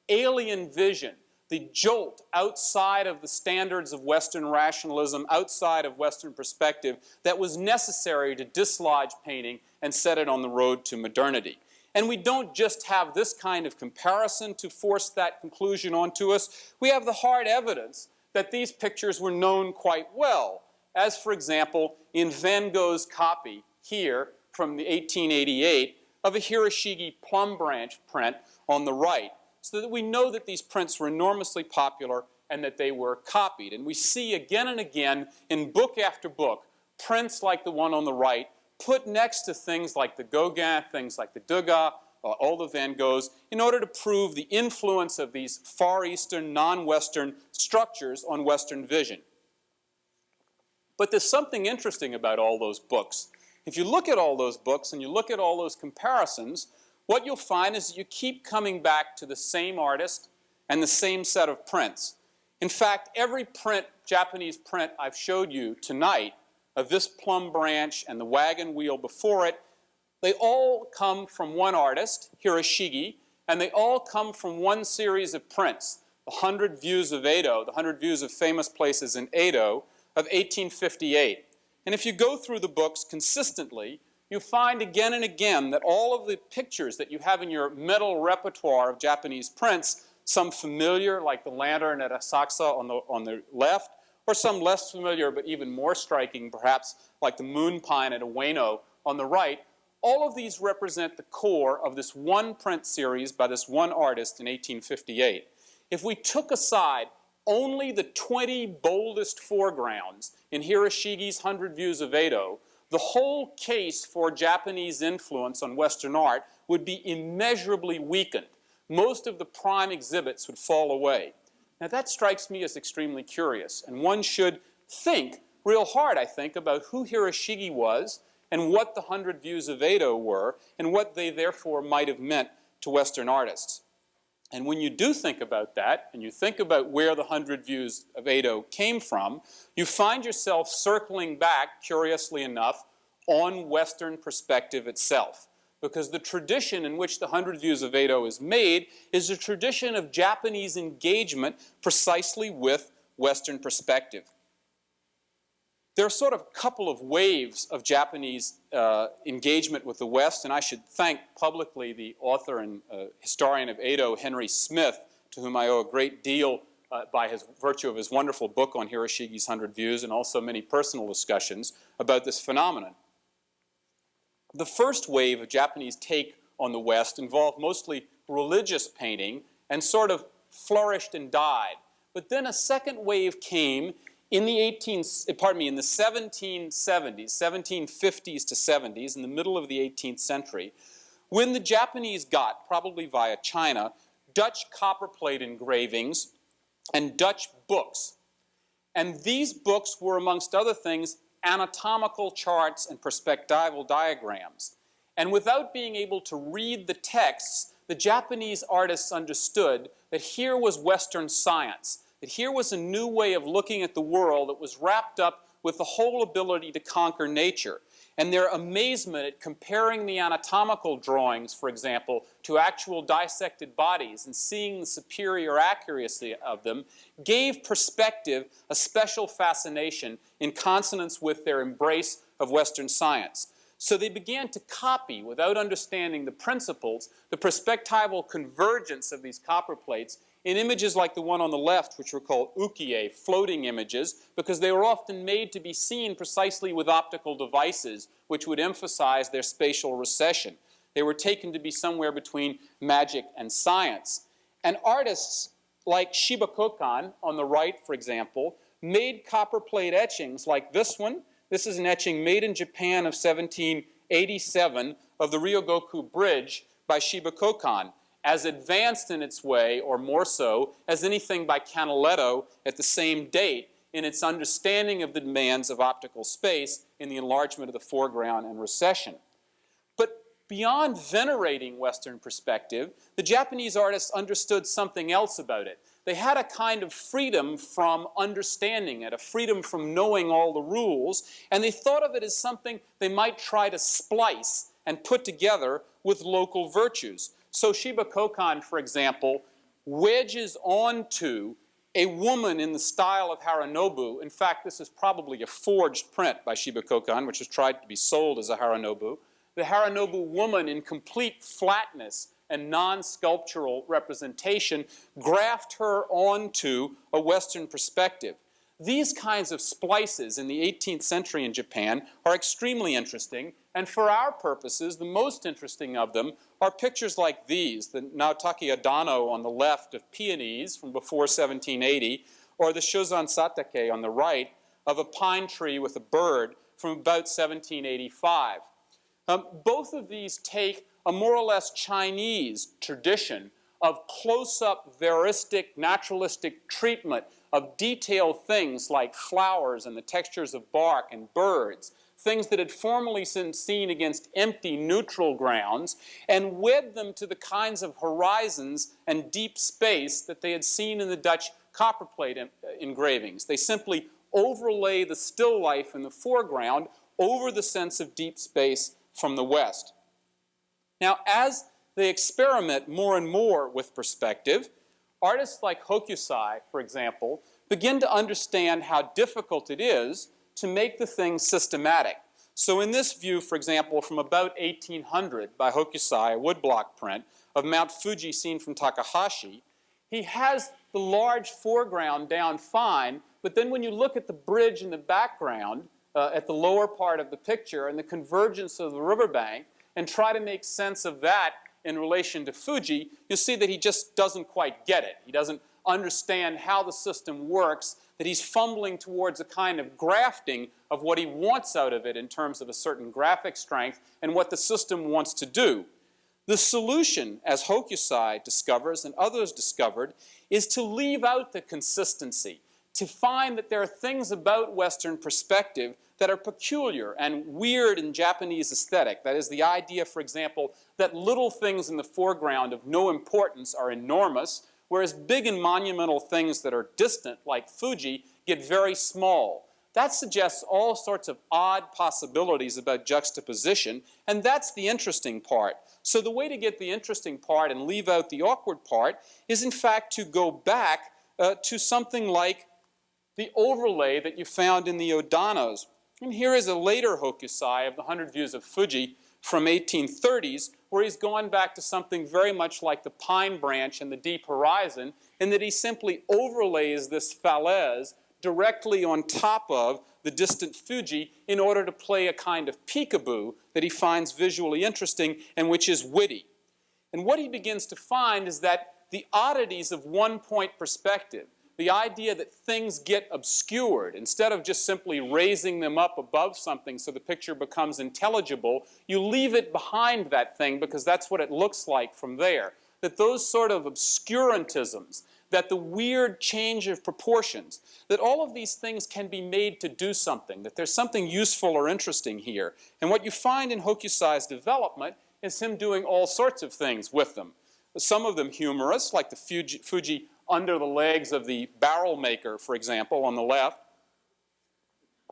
alien vision, the jolt outside of the standards of Western rationalism, outside of Western perspective, that was necessary to dislodge painting and set it on the road to modernity. And we don't just have this kind of comparison to force that conclusion onto us. We have the hard evidence that these pictures were known quite well, as, for example, in Van Gogh's copy here from the 1888 of a Hiroshige plum branch print on the right, so that we know that these prints were enormously popular and that they were copied. And we see again and again in book after book prints like the one on the right put next to things like the Gauguin, things like the Degas, all the Van Goghs, in order to prove the influence of these Far Eastern, non-Western structures on Western vision. But there's something interesting about all those books. If you look at all those books and you look at all those comparisons, what you'll find is that you keep coming back to the same artist and the same set of prints. In fact, every print, Japanese print I've showed you tonight of this plum branch and the wagon wheel before it, they all come from one artist, Hiroshige, and they all come from one series of prints, the 100 Views of Edo, the 100 Views of Famous Places in Edo of 1858. And if you go through the books consistently, you find again and again that all of the pictures that you have in your mental repertoire of Japanese prints, some familiar, like the lantern at Asakusa on the left, or some less familiar but even more striking, perhaps, like the moon pine at Ueno on the right, all of these represent the core of this one print series by this one artist in 1858. If we took aside only the 20 boldest foregrounds in Hiroshige's 100 Views of Edo, the whole case for Japanese influence on Western art would be immeasurably weakened. Most of the prime exhibits would fall away. Now that strikes me as extremely curious, and one should think real hard, I think, about who Hiroshige was and what the 100 Views of Edo were and what they therefore might have meant to Western artists. And when you do think about that, and you think about where the 100 Views of Edo came from, you find yourself circling back, curiously enough, on Western perspective itself. Because the tradition in which the 100 Views of Edo is made is a tradition of Japanese engagement precisely with Western perspective. There are sort of a couple of waves of Japanese engagement with the West, and I should thank publicly the author and historian of Edo, Henry Smith, to whom I owe a great deal by virtue of his wonderful book on Hiroshige's 100 Views and also many personal discussions about this phenomenon. The first wave of Japanese take on the West involved mostly religious painting and sort of flourished and died. But then a second wave came in the 1770s, 1750s to 70s, in the middle of the 18th century, when the Japanese got, probably via China, Dutch copperplate engravings and Dutch books. And these books were, amongst other things, anatomical charts and perspectival diagrams. And without being able to read the texts, the Japanese artists understood that here was Western science, that here was a new way of looking at the world that was wrapped up with the whole ability to conquer nature. And their amazement at comparing the anatomical drawings, for example, to actual dissected bodies and seeing the superior accuracy of them gave perspective a special fascination in consonance with their embrace of Western science. So they began to copy, without understanding the principles, the perspectival convergence of these copper plates in images like the one on the left, which were called ukiyo, floating images, because they were often made to be seen precisely with optical devices, which would emphasize their spatial recession. They were taken to be somewhere between magic and science. And artists like Shiba Kokan, on the right, for example, made copperplate etchings like this one. This is an etching made in Japan of 1787 of the Ryogoku Bridge by Shiba Kokan, as advanced in its way, or more so, as anything by Canaletto at the same date in its understanding of the demands of optical space in the enlargement of the foreground and recession. But beyond venerating Western perspective, the Japanese artists understood something else about it. They had a kind of freedom from understanding it, a freedom from knowing all the rules, and they thought of it as something they might try to splice and put together with local virtues. So Shiba Kokan, for example, wedges onto a woman in the style of Haranobu. In fact, this is probably a forged print by Shiba Kokan, which was tried to be sold as a Haranobu. The Haranobu woman in complete flatness and non-sculptural representation graphed her onto a Western perspective. These kinds of splices in the 18th century in Japan are extremely interesting, and for our purposes, the most interesting of them are pictures like these, the Naotaki Adano on the left of peonies from before 1780, or the Shozan Satake on the right of a pine tree with a bird from about 1785. Both of these take a more or less Chinese tradition of close-up, veristic, naturalistic treatment of detailed things like flowers and the textures of bark and birds, things that had formerly been seen against empty, neutral grounds, and wed them to the kinds of horizons and deep space that they had seen in the Dutch copperplate engravings. They simply overlay the still life in the foreground over the sense of deep space from the West. Now, as they experiment more and more with perspective, artists like Hokusai, for example, begin to understand how difficult it is to make the thing systematic. So in this view, for example, from about 1800 by Hokusai, a woodblock print of Mount Fuji seen from Takahashi, he has the large foreground down fine, but then when you look at the bridge in the background, at the lower part of the picture and the convergence of the riverbank, and try to make sense of that in relation to Fuji, you'll see that he just doesn't quite get it. He doesn't understand how the system works, that he's fumbling towards a kind of grafting of what he wants out of it in terms of a certain graphic strength and what the system wants to do. The solution, as Hokusai discovers and others discovered, is to leave out the consistency, to find that there are things about Western perspective that are peculiar and weird in Japanese aesthetic. That is the idea, for example, that little things in the foreground of no importance are enormous, whereas big and monumental things that are distant, like Fuji, get very small. That suggests all sorts of odd possibilities about juxtaposition, and that's the interesting part. So the way to get the interesting part and leave out the awkward part is, in fact, to go back to something like the overlay that you found in the Odanos. And here is a later Hokusai of the 100 Views of Fuji from 1830s, where he's gone back to something very much like the pine branch and the deep horizon, in that he simply overlays this falaise directly on top of the distant Fuji in order to play a kind of peekaboo that he finds visually interesting and which is witty. And what he begins to find is that the oddities of one-point perspective, the idea that things get obscured, instead of just simply raising them up above something so the picture becomes intelligible, you leave it behind that thing because that's what it looks like from there. That those sort of obscurantisms, that the weird change of proportions, that all of these things can be made to do something, that there's something useful or interesting here. And what you find in Hokusai's development is him doing all sorts of things with them. Some of them humorous, like the Fuji under the legs of the barrel maker, for example, on the left,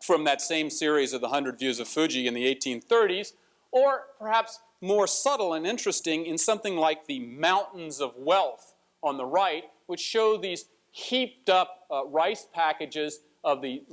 from that same series of the 100 Views of Fuji in the 1830s, or perhaps more subtle and interesting in something like the Mountains of Wealth on the right, which show these heaped up rice packages of the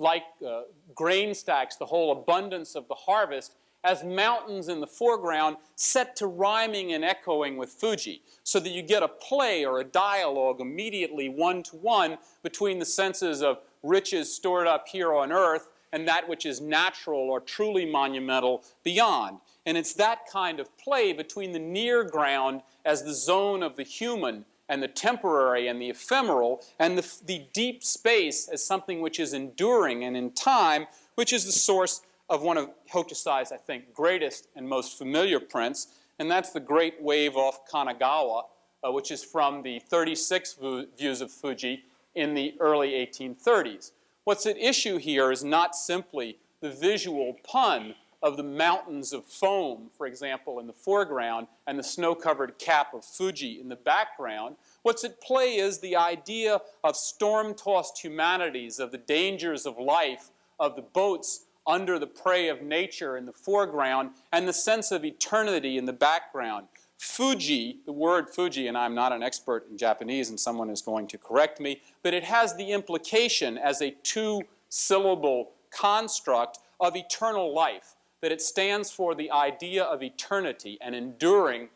grain stacks, the whole abundance of the harvest, as mountains in the foreground set to rhyming and echoing with Fuji, so that you get a play or a dialogue immediately one-to-one between the senses of riches stored up here on earth and that which is natural or truly monumental beyond. And it's that kind of play between the near ground as the zone of the human and the temporary and the ephemeral, and the deep space as something which is enduring and in time, which is the source of one of Hokusai's, I think, greatest and most familiar prints, and that's the Great Wave off Kanagawa, which is from the 36 Views of Fuji in the early 1830s. What's at issue here is not simply the visual pun of the mountains of foam, for example, in the foreground, and the snow-covered cap of Fuji in the background. What's at play is the idea of storm-tossed humanities, of the dangers of life, of the boats under the prey of nature in the foreground, and the sense of eternity in the background. Fuji, the word Fuji, and I'm not an expert in Japanese and someone is going to correct me, but it has the implication as a two-syllable construct of eternal life, that it stands for the idea of eternity, an enduring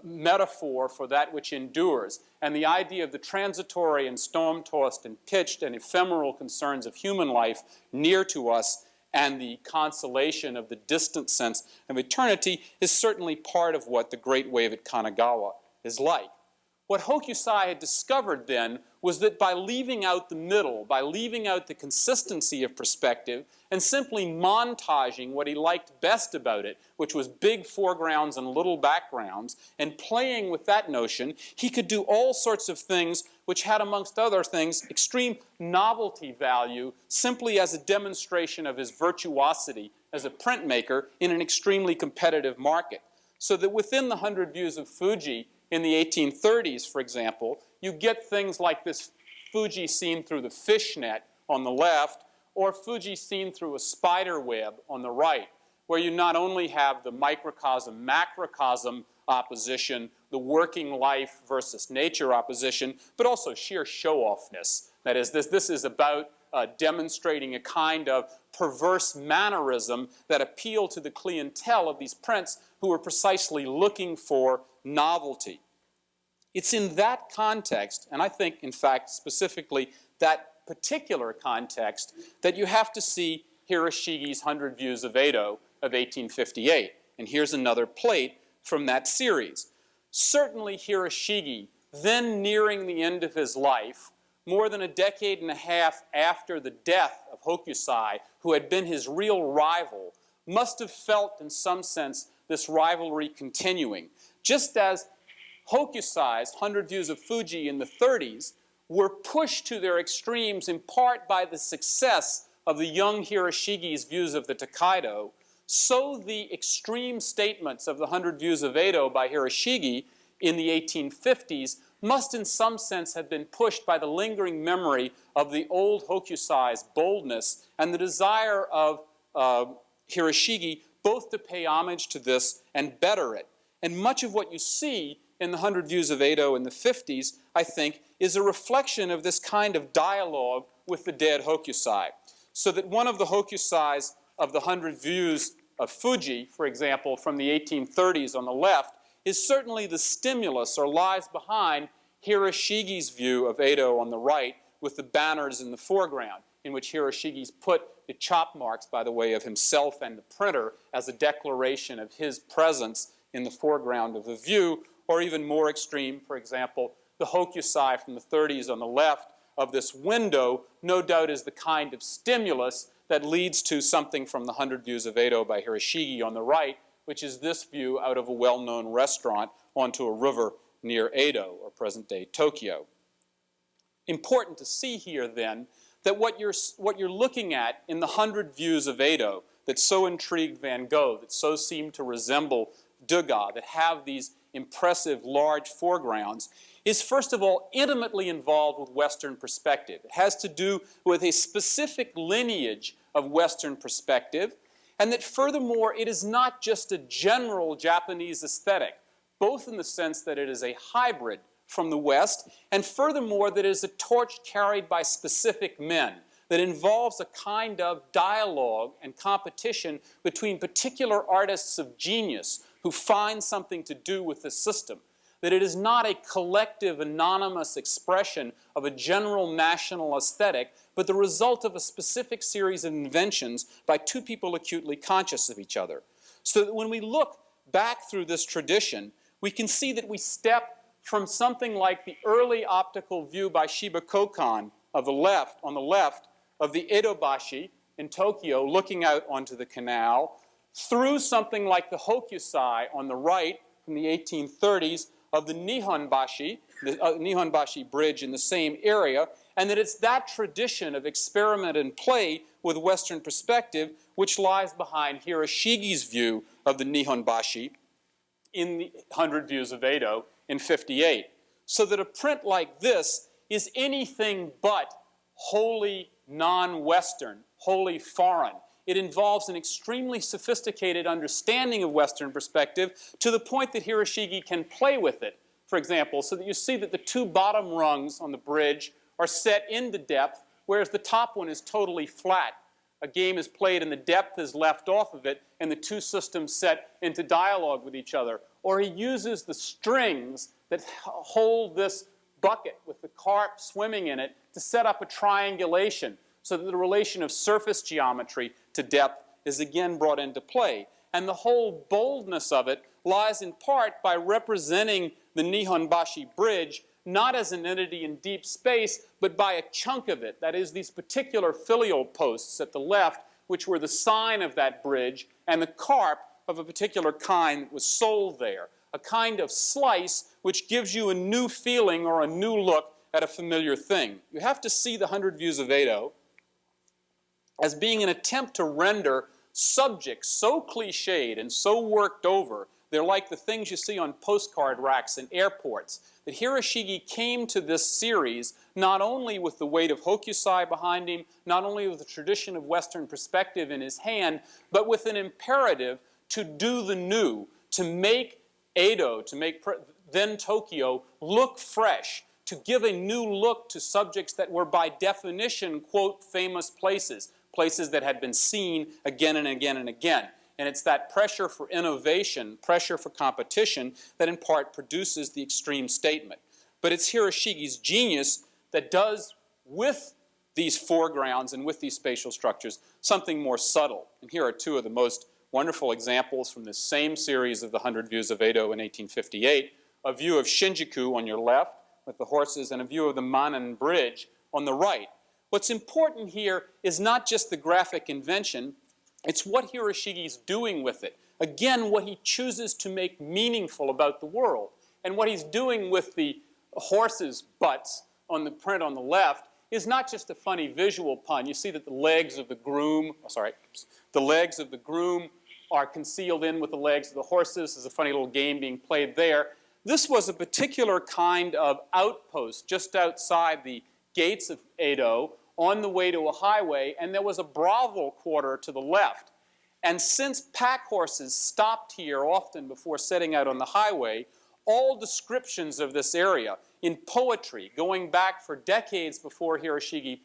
metaphor for that which endures, and the idea of the transitory and storm-tossed and pitched and ephemeral concerns of human life near to us, and the consolation of the distant sense of eternity is certainly part of what the Great Wave at Kanagawa is like. What Hokusai had discovered then was that by leaving out the middle, by leaving out the consistency of perspective, and simply montaging what he liked best about it, which was big foregrounds and little backgrounds, and playing with that notion, he could do all sorts of things which had, amongst other things, extreme novelty value, simply as a demonstration of his virtuosity as a printmaker in an extremely competitive market. So that within the 100 Views of Fuji, in the 1830s, for example, you get things like this Fuji seen through the fishnet on the left, or Fuji seen through a spider web on the right, where you not only have the microcosm-macrocosm opposition, the working life versus nature opposition, but also sheer show-offness. That is, this is about demonstrating a kind of perverse mannerism that appealed to the clientele of these prints who were precisely looking for novelty. It's in that context, and I think, in fact, specifically that particular context, that you have to see Hiroshige's 100 Views of Edo of 1858. And here's another plate from that series. Certainly Hiroshige, then nearing the end of his life, more than a decade and a half after the death of Hokusai, who had been his real rival, must have felt in some sense this rivalry continuing. Just as Hokusai's 100 Views of Fuji in the 30s were pushed to their extremes in part by the success of the young Hiroshige's views of the Tokaido, so the extreme statements of the 100 Views of Edo by Hiroshige in the 1850s must in some sense have been pushed by the lingering memory of the old Hokusai's boldness and the desire of Hiroshige both to pay homage to this and better it. And much of what you see in the 100 Views of Edo in the 50s, I think, is a reflection of this kind of dialogue with the dead Hokusai. So that one of the Hokusais of the 100 Views of Fuji, for example, from the 1830s on the left, is certainly the stimulus or lies behind Hiroshige's view of Edo on the right with the banners in the foreground, in which Hiroshige's put the chop marks, by the way, of himself and the printer as a declaration of his presence in the foreground of the view, or even more extreme, for example, the Hokusai from the 30s on the left of this window, no doubt is the kind of stimulus that leads to something from the 100 Views of Edo by Hiroshige on the right, which is this view out of a well-known restaurant onto a river near Edo, or present-day Tokyo. Important to see here, then, that what you're looking at in the 100 Views of Edo that so intrigued Van Gogh, that so seem to resemble Degas, that have these impressive large foregrounds, is first of all intimately involved with Western perspective. It has to do with a specific lineage of Western perspective, and that furthermore it is not just a general Japanese aesthetic, both in the sense that it is a hybrid from the West, and furthermore that it is a torch carried by specific men, that involves a kind of dialogue and competition between particular artists of genius who find something to do with the system, that it is not a collective, anonymous expression of a general national aesthetic, but the result of a specific series of inventions by two people acutely conscious of each other. So that when we look back through this tradition, we can see that we step from something like the early optical view by Shiba Kokan of the left, on the left, of the Edobashi in Tokyo looking out onto the canal, through something like the Hokusai on the right from the 1830s of the Nihonbashi Bridge in the same area, and that it's that tradition of experiment and play with Western perspective which lies behind Hiroshige's view of the Nihonbashi in the 100 Views of Edo in 58. So that a print like this is anything but wholly non-Western, wholly foreign. It involves an extremely sophisticated understanding of Western perspective to the point that Hiroshige can play with it, for example, so that you see that the two bottom rungs on the bridge are set into depth, whereas the top one is totally flat. A game is played and the depth is left off of it, and the two systems set into dialogue with each other. Or he uses the strings that hold this bucket with the carp swimming in it to set up a triangulation, so that the relation of surface geometry to depth is again brought into play. And the whole boldness of it lies in part by representing the Nihonbashi Bridge not as an entity in deep space, but by a chunk of it. That is, these particular filial posts at the left, which were the sign of that bridge, and the carp of a particular kind that was sold there. A kind of slice which gives you a new feeling or a new look at a familiar thing. You have to see the 100 Views of Edo as being an attempt to render subjects so cliched and so worked over, they're like the things you see on postcard racks in airports, that Hiroshige came to this series not only with the weight of Hokusai behind him, not only with the tradition of Western perspective in his hand, but with an imperative to do the new, to make Edo, to make then Tokyo, look fresh, to give a new look to subjects that were by definition, quote, famous places, places that had been seen again and again and again. And it's that pressure for innovation, pressure for competition, that in part produces the extreme statement. But it's Hiroshige's genius that does, with these foregrounds and with these spatial structures, something more subtle. And here are two of the most wonderful examples from this same series of the 100 Views of Edo in 1858. A view of Shinjuku on your left with the horses, and a view of the Manan Bridge on the right. What's important here is not just the graphic invention, it's what Hiroshige's doing with it. Again, what he chooses to make meaningful about the world. And what he's doing with the horses' butts on the print on the left is not just a funny visual pun. You see that the legs of the groom, the legs of the groom are concealed in with the legs of the horses. There's a funny little game being played there. This was a particular kind of outpost just outside the gates of Edo on the way to a highway, and there was a brothel quarter to the left. And since pack horses stopped here often before setting out on the highway, all descriptions of this area in poetry, going back for decades before Hiroshige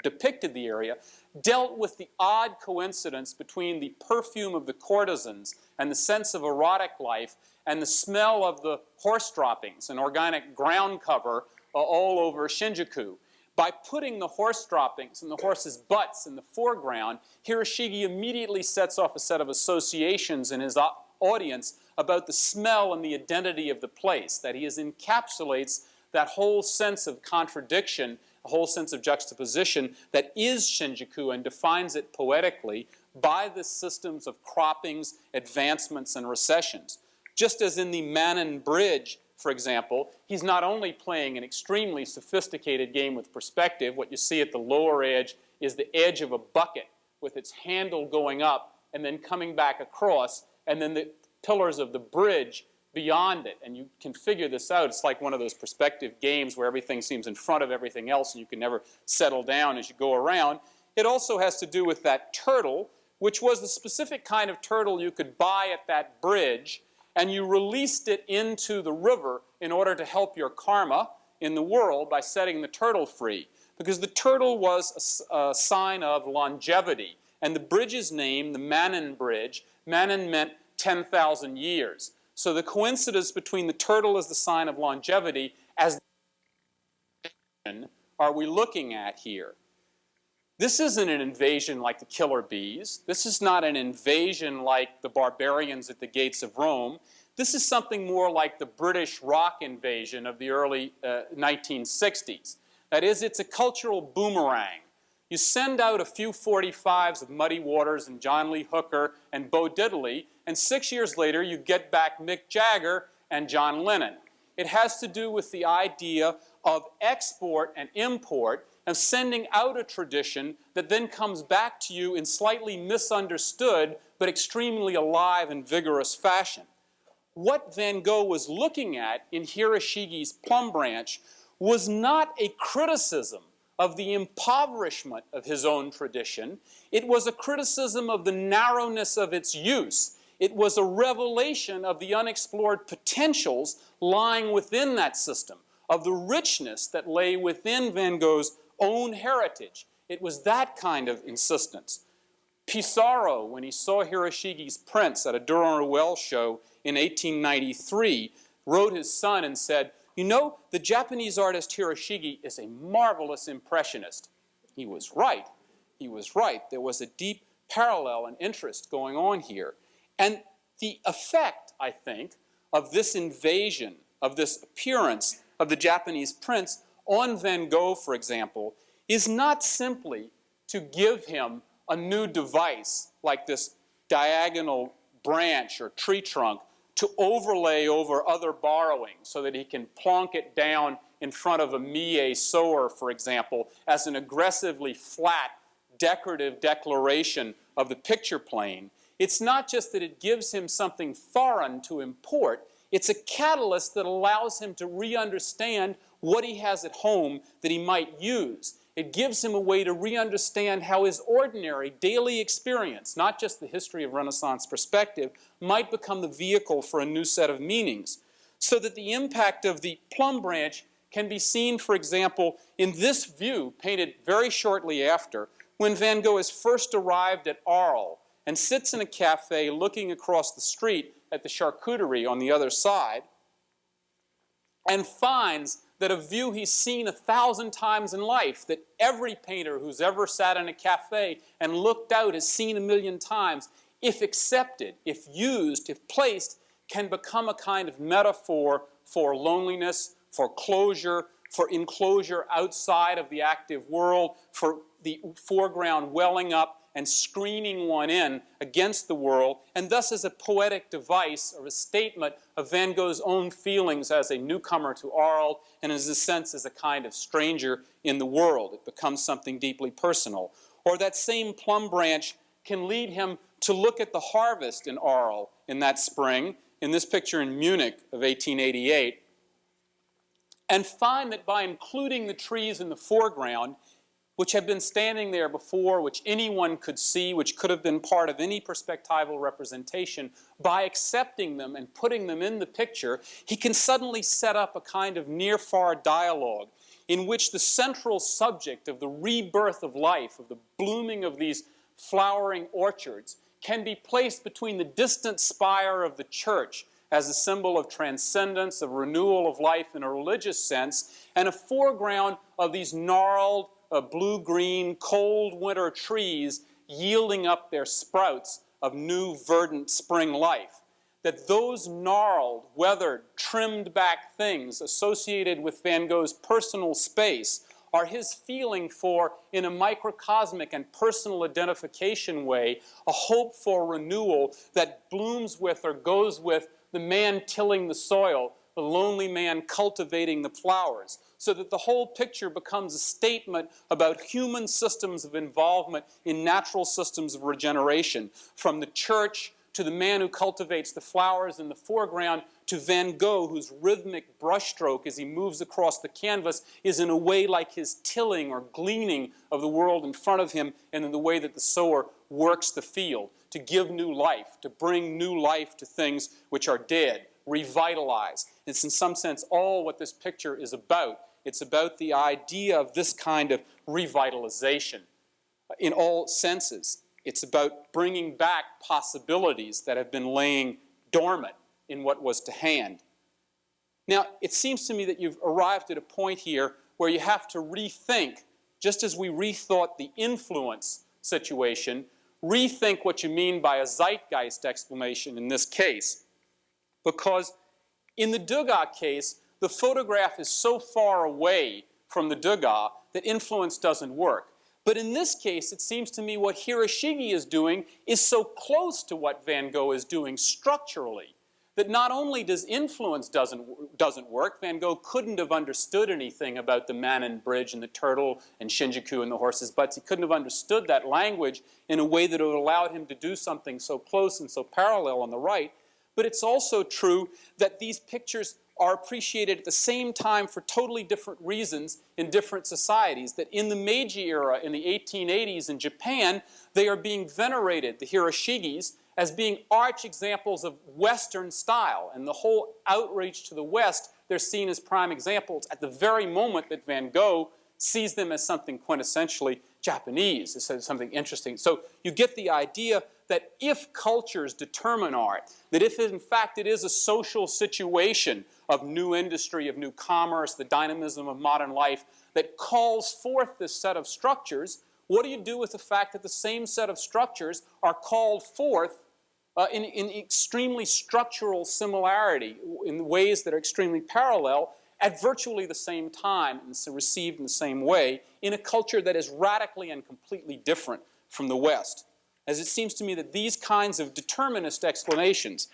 depicted the area, dealt with the odd coincidence between the perfume of the courtesans and the sense of erotic life and the smell of the horse droppings, an organic ground cover all over Shinjuku. By putting the horse droppings and the horses' butts in the foreground, Hiroshige immediately sets off a set of associations in his audience about the smell and the identity of the place, that he encapsulates that whole sense of contradiction, a whole sense of juxtaposition that is Shinjuku, and defines it poetically by the systems of croppings, advancements, and recessions. Just as in the Manan Bridge, for example, he's not only playing an extremely sophisticated game with perspective. What you see at the lower edge is the edge of a bucket with its handle going up and then coming back across, and then the pillars of the bridge beyond it. And you can figure this out. It's like one of those perspective games where everything seems in front of everything else and you can never settle down as you go around. It also has to do with that turtle, which was the specific kind of turtle you could buy at that bridge, and you released it into the river in order to help your karma in the world by setting the turtle free. Because the turtle was a sign of longevity. And the bridge's name, the Manan Bridge, Manan meant 10,000 years. So the coincidence between the turtle as the sign of longevity as the are we looking at here? This isn't an invasion like the killer bees. This is not an invasion like the barbarians at the gates of Rome. This is something more like the British rock invasion of the early 1960s. That is, it's a cultural boomerang. You send out a few 45s of Muddy Waters and John Lee Hooker and Bo Diddley, and 6 years later you get back Mick Jagger and John Lennon. It has to do with the idea of export and import, of sending out a tradition that then comes back to you in slightly misunderstood but extremely alive and vigorous fashion. What Van Gogh was looking at in Hiroshige's Plum Branch was not a criticism of the impoverishment of his own tradition. It was a criticism of the narrowness of its use. It was a revelation of the unexplored potentials lying within that system, of the richness that lay within Van Gogh's own heritage. It was that kind of insistence. Pissarro, when he saw Hiroshige's prints at a Durand-Ruel show in 1893, wrote his son and said, "You know, the Japanese artist Hiroshige is a marvelous impressionist." He was right. He was right. There was a deep parallel and interest going on here. And the effect, I think, of this invasion, of this appearance of the Japanese prints on Van Gogh, for example, is not simply to give him a new device like this diagonal branch or tree trunk to overlay over other borrowing so that he can plonk it down in front of a Millet sower, for example, as an aggressively flat, decorative declaration of the picture plane. It's not just that it gives him something foreign to import, it's a catalyst that allows him to re-understand what he has at home that he might use. It gives him a way to re-understand how his ordinary daily experience, not just the history of Renaissance perspective, might become the vehicle for a new set of meanings. So that the impact of the Plum Branch can be seen, for example, in this view, painted very shortly after, when Van Gogh has first arrived at Arles and sits in a cafe looking across the street at the charcuterie on the other side, and finds that a view he's seen 1,000 times in life, that every painter who's ever sat in a cafe and looked out has seen 1,000,000 times, if accepted, if used, if placed, can become a kind of metaphor for loneliness, for closure, for enclosure outside of the active world, for the foreground welling up and screening one in against the world, and thus as a poetic device or a statement of Van Gogh's own feelings as a newcomer to Arles, and in a sense as a kind of stranger in the world. It becomes something deeply personal. Or that same plum branch can lead him to look at the harvest in Arles in that spring, in this picture in Munich of 1888, and find that by including the trees in the foreground, which have been standing there before, which anyone could see, which could have been part of any perspectival representation, by accepting them and putting them in the picture, he can suddenly set up a kind of near-far dialogue in which the central subject of the rebirth of life, of the blooming of these flowering orchards, can be placed between the distant spire of the church as a symbol of transcendence, of renewal of life in a religious sense, and a foreground of these gnarled, blue-green, cold winter trees yielding up their sprouts of new, verdant spring life. That those gnarled, weathered, trimmed-back things associated with Van Gogh's personal space are his feeling for, in a microcosmic and personal identification way, a hope for renewal that blooms with or goes with the man tilling the soil, the lonely man cultivating the flowers, so that the whole picture becomes a statement about human systems of involvement in natural systems of regeneration, from the church to the man who cultivates the flowers in the foreground, to Van Gogh, whose rhythmic brushstroke as he moves across the canvas is in a way like his tilling or gleaning of the world in front of him, and in the way that the sower works the field to give new life, to bring new life to things which are dead, revitalize. It's in some sense all what this picture is about. It's about the idea of this kind of revitalization in all senses. It's about bringing back possibilities that have been laying dormant in what was to hand. Now, it seems to me that you've arrived at a point here where you have to rethink, just as we rethought the influence situation, rethink what you mean by a zeitgeist explanation in this case. Because in the Degas case, the photograph is so far away from the Degas that influence doesn't work. But in this case, it seems to me what Hiroshige is doing is so close to what Van Gogh is doing structurally that not only does influence doesn't work, Van Gogh couldn't have understood anything about the Manin Bridge and the turtle and Shinjuku and the horses' butts. He couldn't have understood that language in a way that would have allowed him to do something so close and so parallel on the right. But it's also true that these pictures are appreciated at the same time for totally different reasons in different societies. That in the Meiji era, in the 1880s in Japan, they are being venerated, the Hiroshiges, as being arch examples of Western style. And the whole outreach to the West, they're seen as prime examples at the very moment that Van Gogh sees them as something quintessentially Japanese, as something interesting. So you get the idea that if cultures determine art, that if in fact it is a social situation of new industry, of new commerce, the dynamism of modern life that calls forth this set of structures, what do you do with the fact that the same set of structures are called forth in extremely structural similarity, in ways that are extremely parallel, at virtually the same time, and so received in the same way, in a culture that is radically and completely different from the West? As it seems to me that these kinds of determinist explanations,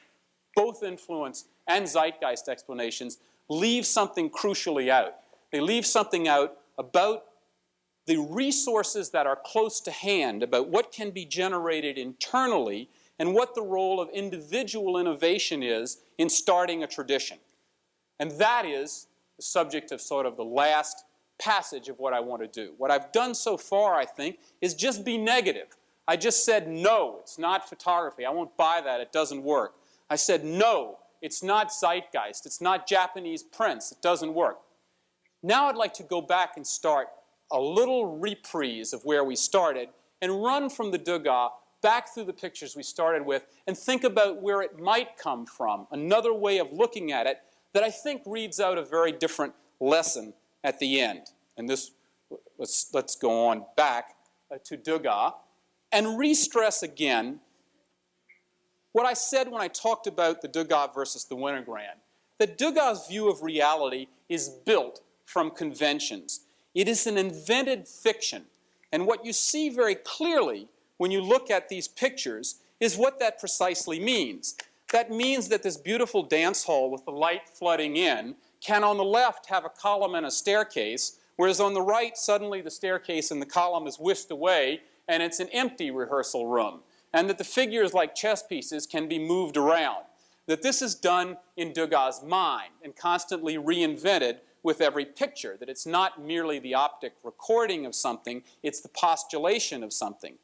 both influence and zeitgeist explanations, leave something crucially out. They leave something out about the resources that are close to hand, about what can be generated internally, and what the role of individual innovation is in starting a tradition. And that is the subject of sort of the last passage of what I want to do. What I've done so far, I think, is just be negative. I just said, no, it's not photography. I won't buy that. It doesn't work. I said, no, it's not zeitgeist. It's not Japanese prints. It doesn't work. Now I'd like to go back and start a little reprise of where we started and run from the Degas back through the pictures we started with and think about where it might come from, another way of looking at it that I think reads out a very different lesson at the end. And this, let's go on back to Degas and re-stress again what I said when I talked about the Degas versus the Winogrand, that Degas' view of reality is built from conventions. It is an invented fiction. And what you see very clearly when you look at these pictures is what that precisely means. That means that this beautiful dance hall with the light flooding in can on the left have a column and a staircase, whereas on the right suddenly the staircase and the column is whisked away and it's an empty rehearsal room. And that the figures like chess pieces can be moved around. That this is done in Degas' mind and constantly reinvented with every picture. That it's not merely the optic recording of something, it's the postulation of something.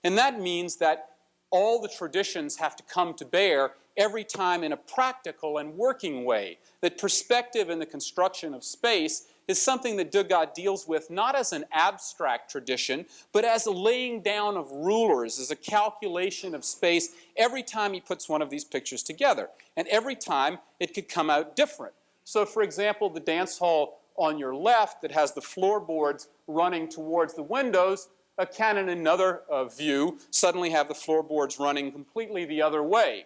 And that means that all the traditions have to come to bear every time in a practical and working way. That perspective in the construction of space is something that Degas deals with not as an abstract tradition, but as a laying down of rulers, as a calculation of space every time he puts one of these pictures together. And every time it could come out different. So for example, the dance hall on your left that has the floorboards running towards the windows can in another view suddenly have the floorboards running completely the other way.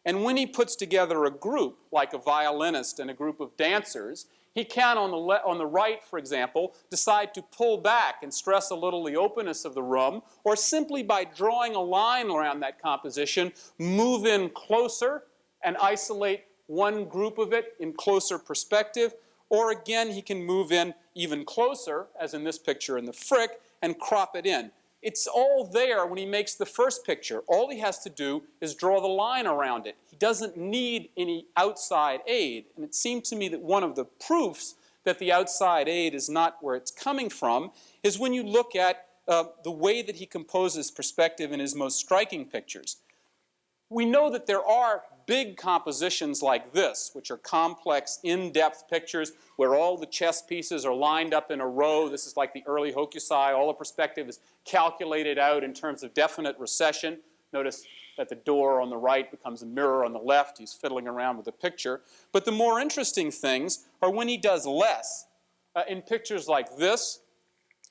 And when he puts together a group, like a violinist and a group of dancers, he can, on the right, for example, decide to pull back and stress a little the openness of the room, or simply by drawing a line around that composition, move in closer and isolate one group of it in closer perspective, or again, he can move in even closer, as in this picture in the Frick, and crop it in. It's all there when he makes the first picture. All he has to do is draw the line around it. He doesn't need any outside aid. And it seemed to me that one of the proofs that the outside aid is not where it's coming from is when you look at the way that he composes perspective in his most striking pictures. We know that there are big compositions like this, which are complex, in-depth pictures where all the chess pieces are lined up in a row. This is like the early Hokusai. All the perspective is calculated out in terms of definite recession. Notice that the door on the right becomes a mirror on the left. He's fiddling around with the picture. But the more interesting things are when he does less. In pictures like this,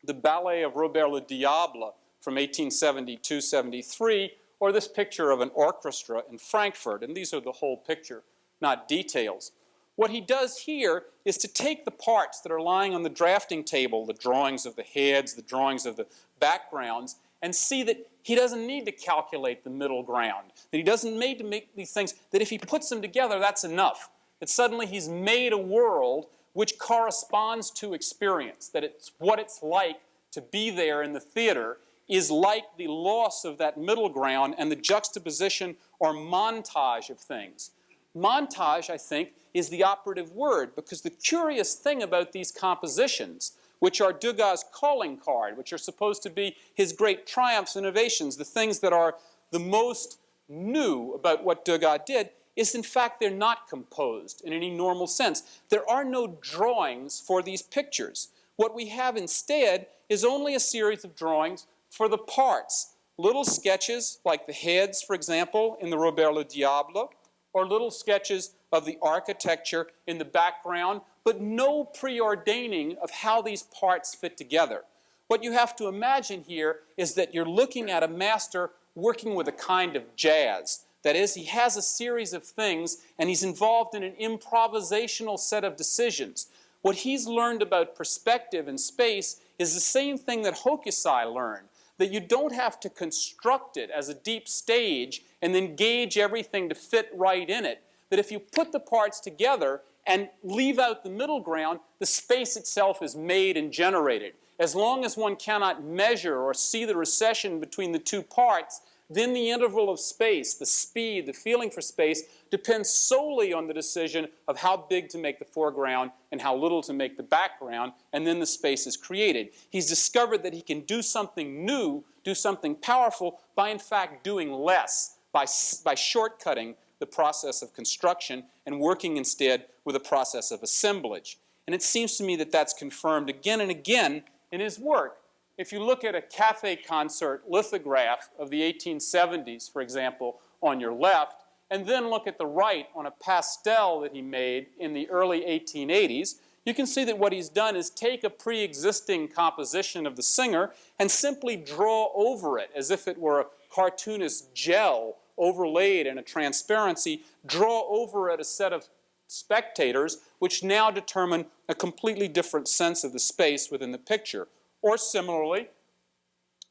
the ballet of Robert le Diable from 1872-73, or this picture of an orchestra in Frankfurt, and these are the whole picture, not details. What he does here is to take the parts that are lying on the drafting table, the drawings of the heads, the drawings of the backgrounds, and see that he doesn't need to calculate the middle ground, that he doesn't need to make these things, that if he puts them together, that's enough. That suddenly he's made a world which corresponds to experience, that it's what it's like to be there in the theater is like the loss of that middle ground and the juxtaposition or montage of things. Montage, I think, is the operative word, because the curious thing about these compositions, which are Degas' calling card, which are supposed to be his great triumphs, innovations, the things that are the most new about what Degas did, is in fact they're not composed in any normal sense. There are no drawings for these pictures. What we have instead is only a series of drawings for the parts, little sketches like the heads, for example, in the Robert le Diable, or little sketches of the architecture in the background, but no preordaining of how these parts fit together. What you have to imagine here is that you're looking at a master working with a kind of jazz. That is, he has a series of things and he's involved in an improvisational set of decisions. What he's learned about perspective and space is the same thing that Hokusai learned, that you don't have to construct it as a deep stage and then gauge everything to fit right in it. That if you put the parts together and leave out the middle ground, the space itself is made and generated. As long as one cannot measure or see the recession between the two parts, then the interval of space, the speed, the feeling for space, depends solely on the decision of how big to make the foreground and how little to make the background, and then the space is created. He's discovered that he can do something new, do something powerful, by in fact doing less, by shortcutting the process of construction and working instead with a process of assemblage. And it seems to me that that's confirmed again and again in his work. If you look at a cafe concert lithograph of the 1870s, for example, on your left, and then look at the right on a pastel that he made in the early 1880s, you can see that what he's done is take a pre-existing composition of the singer and simply draw over it as if it were a cartoonist gel overlaid in a transparency, draw over it a set of spectators which now determine a completely different sense of the space within the picture. Or similarly,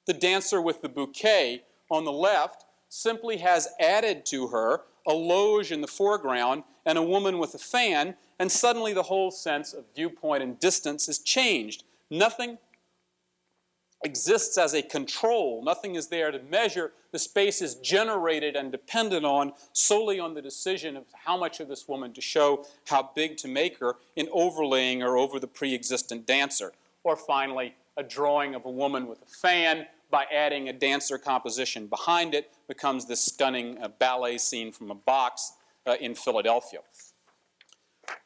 the dancer with the bouquet on the left simply has added to her a loge in the foreground and a woman with a fan, and suddenly the whole sense of viewpoint and distance is changed. Nothing exists as a control. Nothing is there to measure. The space is generated and dependent on solely on the decision of how much of this woman to show, how big to make her in overlaying her over the pre-existent dancer. Or finally, a drawing of a woman with a fan by adding a dancer composition behind it becomes this stunning ballet scene from a box in Philadelphia.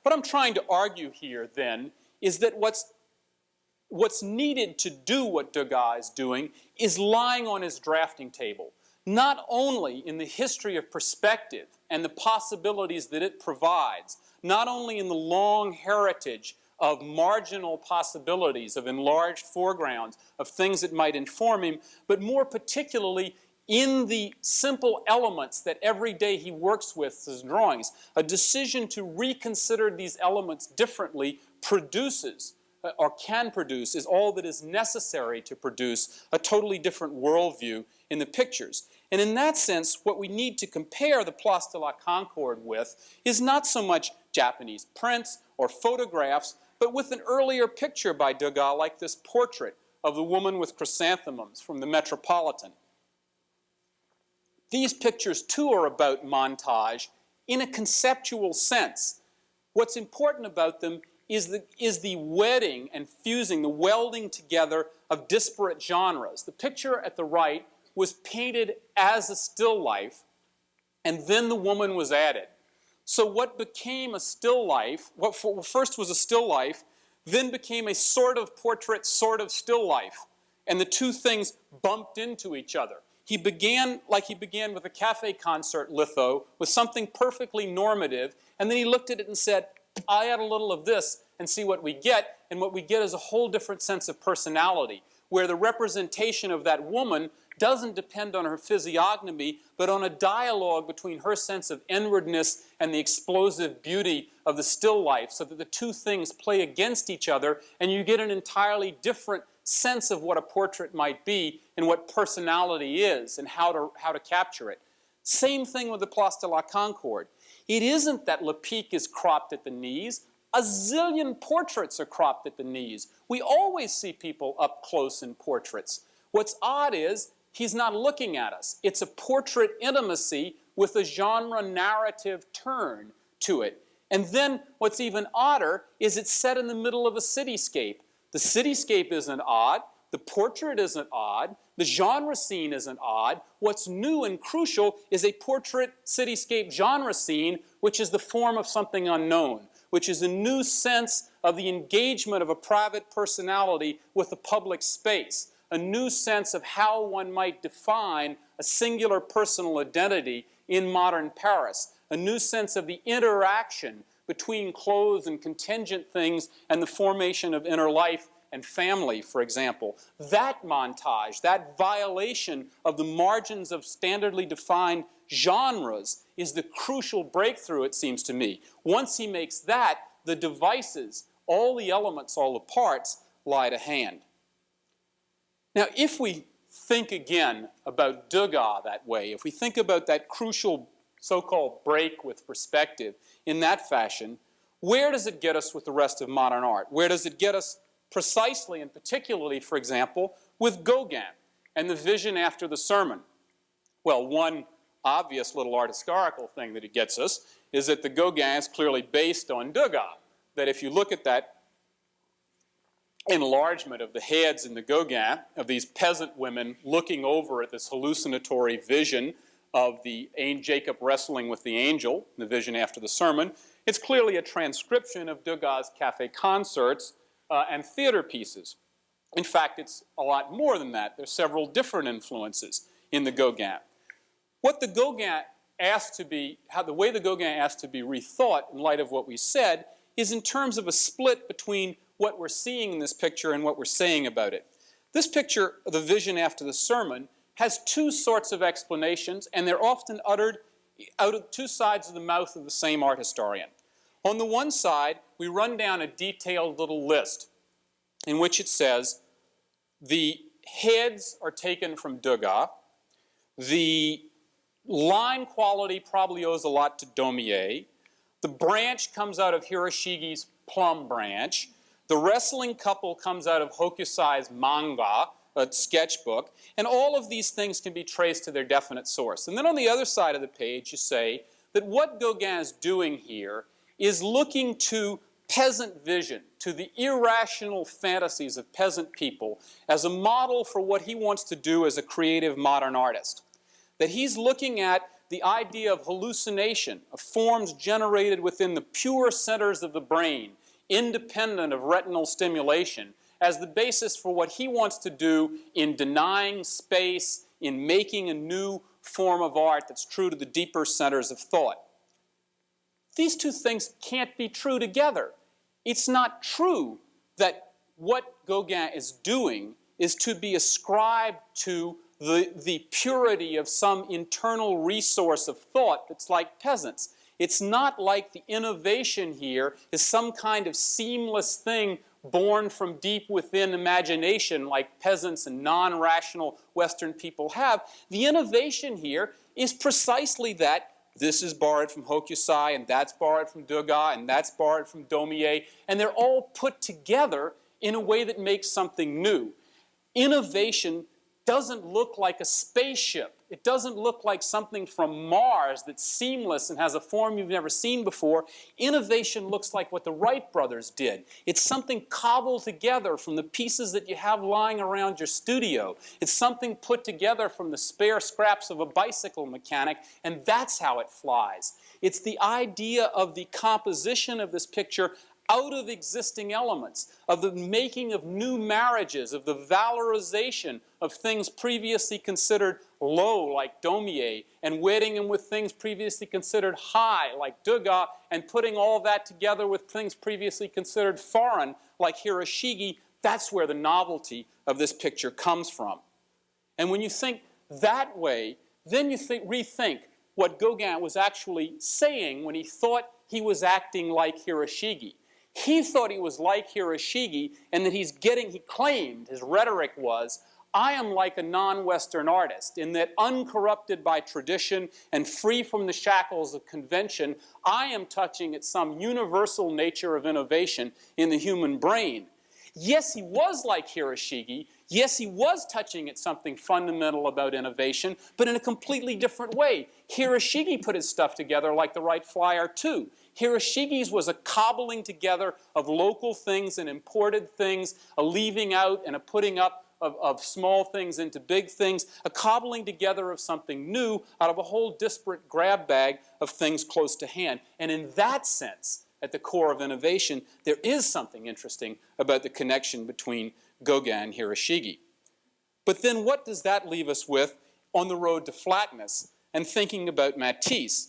What I'm trying to argue here then is that what's needed to do what Degas is doing is lying on his drafting table, not only in the history of perspective and the possibilities that it provides, not only in the long heritage of marginal possibilities, of enlarged foregrounds, of things that might inform him, but more particularly in the simple elements that every day he works with his drawings. A decision to reconsider these elements differently produces, or can produce, is all that is necessary to produce a totally different worldview in the pictures. And in that sense, what we need to compare the Place de la Concorde with is not so much Japanese prints or photographs, but with an earlier picture by Degas, like this portrait of the woman with chrysanthemums from the Metropolitan. These pictures, too, are about montage in a conceptual sense. What's important about them is the wedding and fusing, the welding together of disparate genres. The picture at the right was painted as a still life, and then the woman was added. So what became a still life, what first was a still life, then became a sort of portrait, sort of still life. And the two things bumped into each other. He began like he began with a cafe concert litho, with something perfectly normative, and then he looked at it and said, I add a little of this and see what we get, and what we get is a whole different sense of personality, where the representation of that woman doesn't depend on her physiognomy, but on a dialogue between her sense of inwardness and the explosive beauty of the still life, so that the two things play against each other, and you get an entirely different sense of what a portrait might be and what personality is and how to capture it. Same thing with the Place de la Concorde. It isn't that Le Pic is cropped at the knees. A zillion portraits are cropped at the knees. We always see people up close in portraits. What's odd is he's not looking at us. It's a portrait intimacy with a genre narrative turn to it. And then what's even odder is it's set in the middle of a cityscape. The cityscape isn't odd. The portrait isn't odd. The genre scene isn't odd. What's new and crucial is a portrait cityscape genre scene, which is the form of something unknown, which is a new sense of the engagement of a private personality with a public space, a new sense of how one might define a singular personal identity in modern Paris, a new sense of the interaction between clothes and contingent things and the formation of inner life and family, for example. That montage, that violation of the margins of standardly defined genres is the crucial breakthrough, it seems to me. Once he makes that, the devices, all the elements, all the parts, lie to hand. Now, if we think again about Degas that way, if we think about that crucial so-called break with perspective in that fashion, where does it get us with the rest of modern art? Where does it get us precisely and particularly, for example, with Gauguin and the vision after the sermon? Well, one obvious little art historical thing that it gets us is that the Gauguin is clearly based on Degas. That if you look at that enlargement of the heads in the Gauguin, of these peasant women looking over at this hallucinatory vision of the Jacob wrestling with the angel, the vision after the sermon, It's clearly a transcription of Degas' café concerts and theater pieces. In fact, it's a lot more than that. There's several different influences in the Gauguin. What the Gauguin asked to be, the way the Gauguin asked to be rethought in light of what we said is in terms of a split between what we're seeing in this picture and what we're saying about it. This picture, The Vision After the Sermon, has two sorts of explanations, and they're often uttered out of two sides of the mouth of the same art historian. On the one side, we run down a detailed little list in which it says the heads are taken from Degas, the line quality probably owes a lot to Daumier, the branch comes out of Hiroshige's plum branch, the wrestling couple comes out of Hokusai's manga, a sketchbook, and all of these things can be traced to their definite source. And then on the other side of the page, you say that what Gauguin is doing here is looking to peasant vision, to the irrational fantasies of peasant people as a model for what he wants to do as a creative modern artist. That he's looking at the idea of hallucination, of forms generated within the pure centers of the brain, independent of retinal stimulation, as the basis for what he wants to do in denying space, in making a new form of art that's true to the deeper centers of thought. These two things can't be true together. It's not true that what Gauguin is doing is to be ascribed to the purity of some internal resource of thought that's like peasants. It's not like the innovation here is some kind of seamless thing born from deep within imagination like peasants and non-rational Western people have. The innovation here is precisely that this is borrowed from Hokusai, and that's borrowed from Degas, and that's borrowed from Daumier, and they're all put together in a way that makes something new. Innovation doesn't look like a spaceship. It doesn't look like something from Mars that's seamless and has a form you've never seen before. Innovation looks like what the Wright Brothers did. It's something cobbled together from the pieces that you have lying around your studio. It's something put together from the spare scraps of a bicycle mechanic, and that's how it flies. It's the idea of the composition of this picture out of existing elements, of the making of new marriages, of the valorization of things previously considered low, like Daumier, and wedding them with things previously considered high, like Degas, and putting all that together with things previously considered foreign, like Hiroshige. That's where the novelty of this picture comes from. And when you think that way, then you rethink what Gauguin was actually saying when he thought he was acting like Hiroshige. He thought he was like Hiroshige, and that he claimed, his rhetoric was, I am like a non-Western artist, in that uncorrupted by tradition and free from the shackles of convention, I am touching at some universal nature of innovation in the human brain. Yes, he was like Hiroshige. Yes, he was touching at something fundamental about innovation, but in a completely different way. Hiroshige put his stuff together like the Wright Flyer too. Hiroshige's was a cobbling together of local things and imported things, a leaving out and a putting up of small things into big things, a cobbling together of something new out of a whole disparate grab bag of things close to hand. And in that sense, at the core of innovation, there is something interesting about the connection between Gauguin and Hiroshige. But then what does that leave us with on the road to flatness and thinking about Matisse?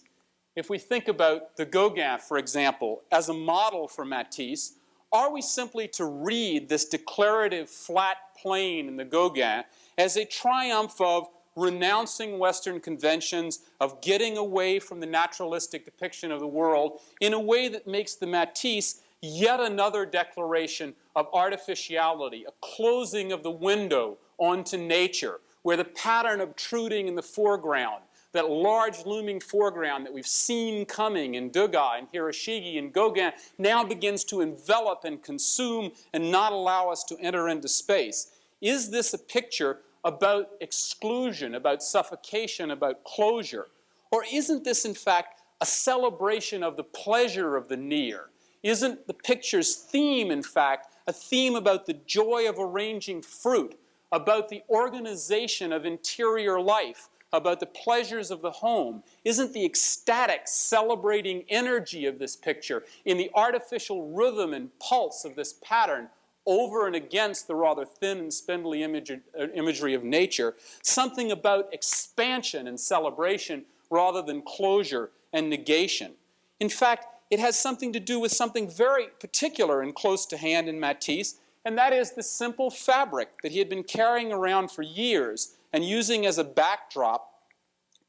If we think about the Gauguin, for example, as a model for Matisse, are we simply to read this declarative flat plane in the Gauguin as a triumph of renouncing Western conventions, of getting away from the naturalistic depiction of the world in a way that makes the Matisse yet another declaration of artificiality, a closing of the window onto nature, where the pattern obtruding in the foreground, that large looming foreground that we've seen coming in Degas and Hiroshige and Gauguin, now begins to envelop and consume and not allow us to enter into space. Is this a picture about exclusion, about suffocation, about closure? Or isn't this, in fact, a celebration of the pleasure of the near? Isn't the picture's theme, in fact, a theme about the joy of arranging fruit, about the organization of interior life, about the pleasures of the home isn't the ecstatic, celebrating energy of this picture in the artificial rhythm and pulse of this pattern over and against the rather thin and spindly imagery of nature, something about expansion and celebration rather than closure and negation. In fact, it has something to do with something very particular and close to hand in Matisse, and that is the simple fabric that he had been carrying around for years and using as a backdrop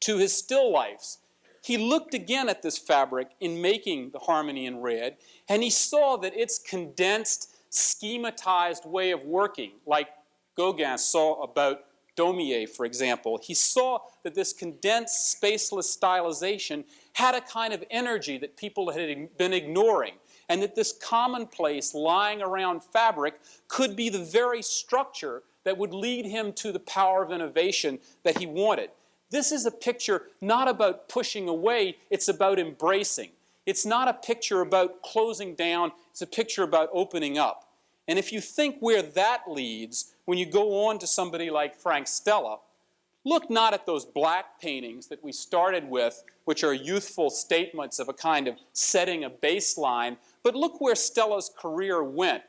to his still lifes. He looked again at this fabric in making the Harmony in Red, and he saw that its condensed, schematized way of working, like Gauguin saw about Daumier, for example, he saw that this condensed, spaceless stylization had a kind of energy that people had been ignoring, and that this commonplace lying around fabric could be the very structure that would lead him to the power of innovation that he wanted. This is a picture not about pushing away, it's about embracing. It's not a picture about closing down, it's a picture about opening up. And if you think where that leads, when you go on to somebody like Frank Stella, look not at those black paintings that we started with, which are youthful statements of a kind of setting a baseline, but look where Stella's career went.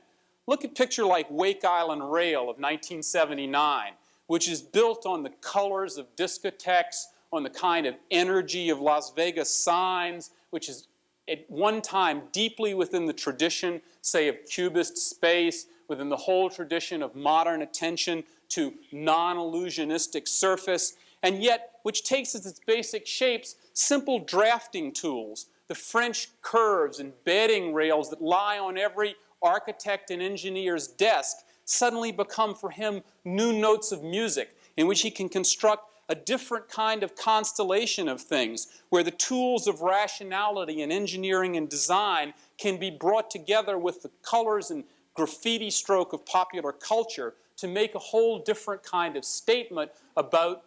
Look at a picture like Wake Island Rail of 1979, which is built on the colors of discotheques, on the kind of energy of Las Vegas signs, which is at one time deeply within the tradition, say, of Cubist space, within the whole tradition of modern attention to non-illusionistic surface, and yet which takes as its basic shapes simple drafting tools, the French curves and bedding rails that lie on every architect and engineer's desk suddenly become for him new notes of music in which he can construct a different kind of constellation of things where the tools of rationality and engineering and design can be brought together with the colors and graffiti stroke of popular culture to make a whole different kind of statement about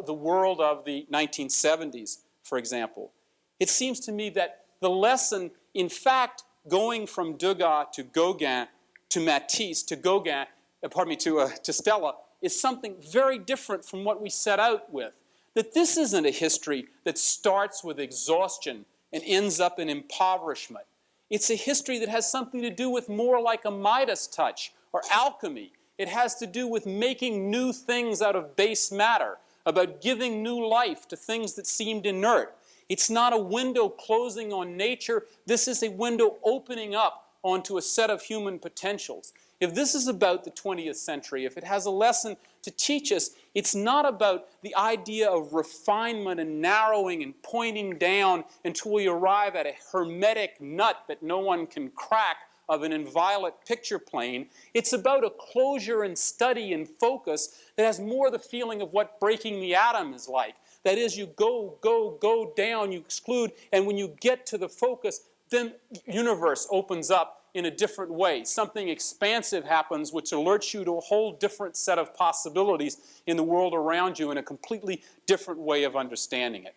the world of the 1970s, for example. It seems to me that the lesson, in fact, going from Degas to Gauguin to Matisse to Gauguin, to Stella, is something very different from what we set out with. That this isn't a history that starts with exhaustion and ends up in impoverishment. It's a history that has something to do with more like a Midas touch or alchemy. It has to do with making new things out of base matter, about giving new life to things that seemed inert. It's not a window closing on nature. This is a window opening up onto a set of human potentials. If this is about the 20th century, if it has a lesson to teach us, it's not about the idea of refinement and narrowing and pointing down until we arrive at a hermetic nut that no one can crack of an inviolate picture plane. It's about a closure and study and focus that has more the feeling of what breaking the atom is like. That is, you go down, you exclude, and when you get to the focus, then the universe opens up in a different way. Something expansive happens which alerts you to a whole different set of possibilities in the world around you in a completely different way of understanding it.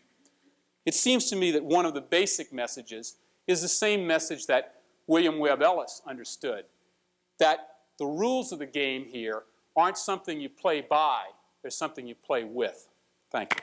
It seems to me that one of the basic messages is the same message that William Webb Ellis understood, that the rules of the game here aren't something you play by, they're something you play with. Thank you.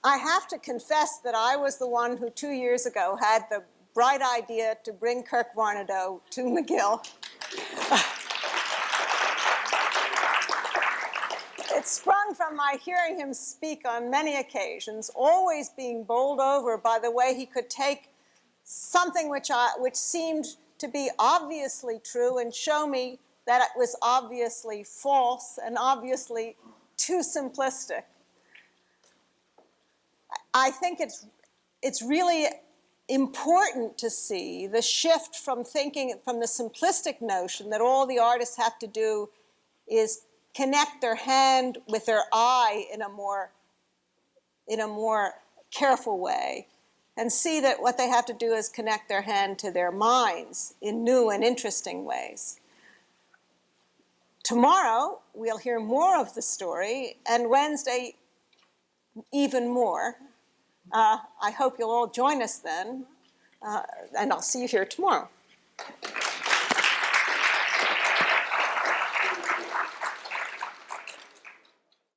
I have to confess that I was the one who 2 years ago had the bright idea to bring Kirk Varnedoe to McGill. It sprung from my hearing him speak on many occasions, always being bowled over by the way he could take something which seemed to be obviously true and show me that it was obviously false and obviously too simplistic. I think it's really important to see the shift from thinking from the simplistic notion that all the artists have to do is connect their hand with their eye in a more in a more careful way and see that what they have to do is connect their hand to their minds in new and interesting ways. Tomorrow, we'll hear more of the story, and Wednesday, even more. I hope you'll all join us then, and I'll see you here tomorrow.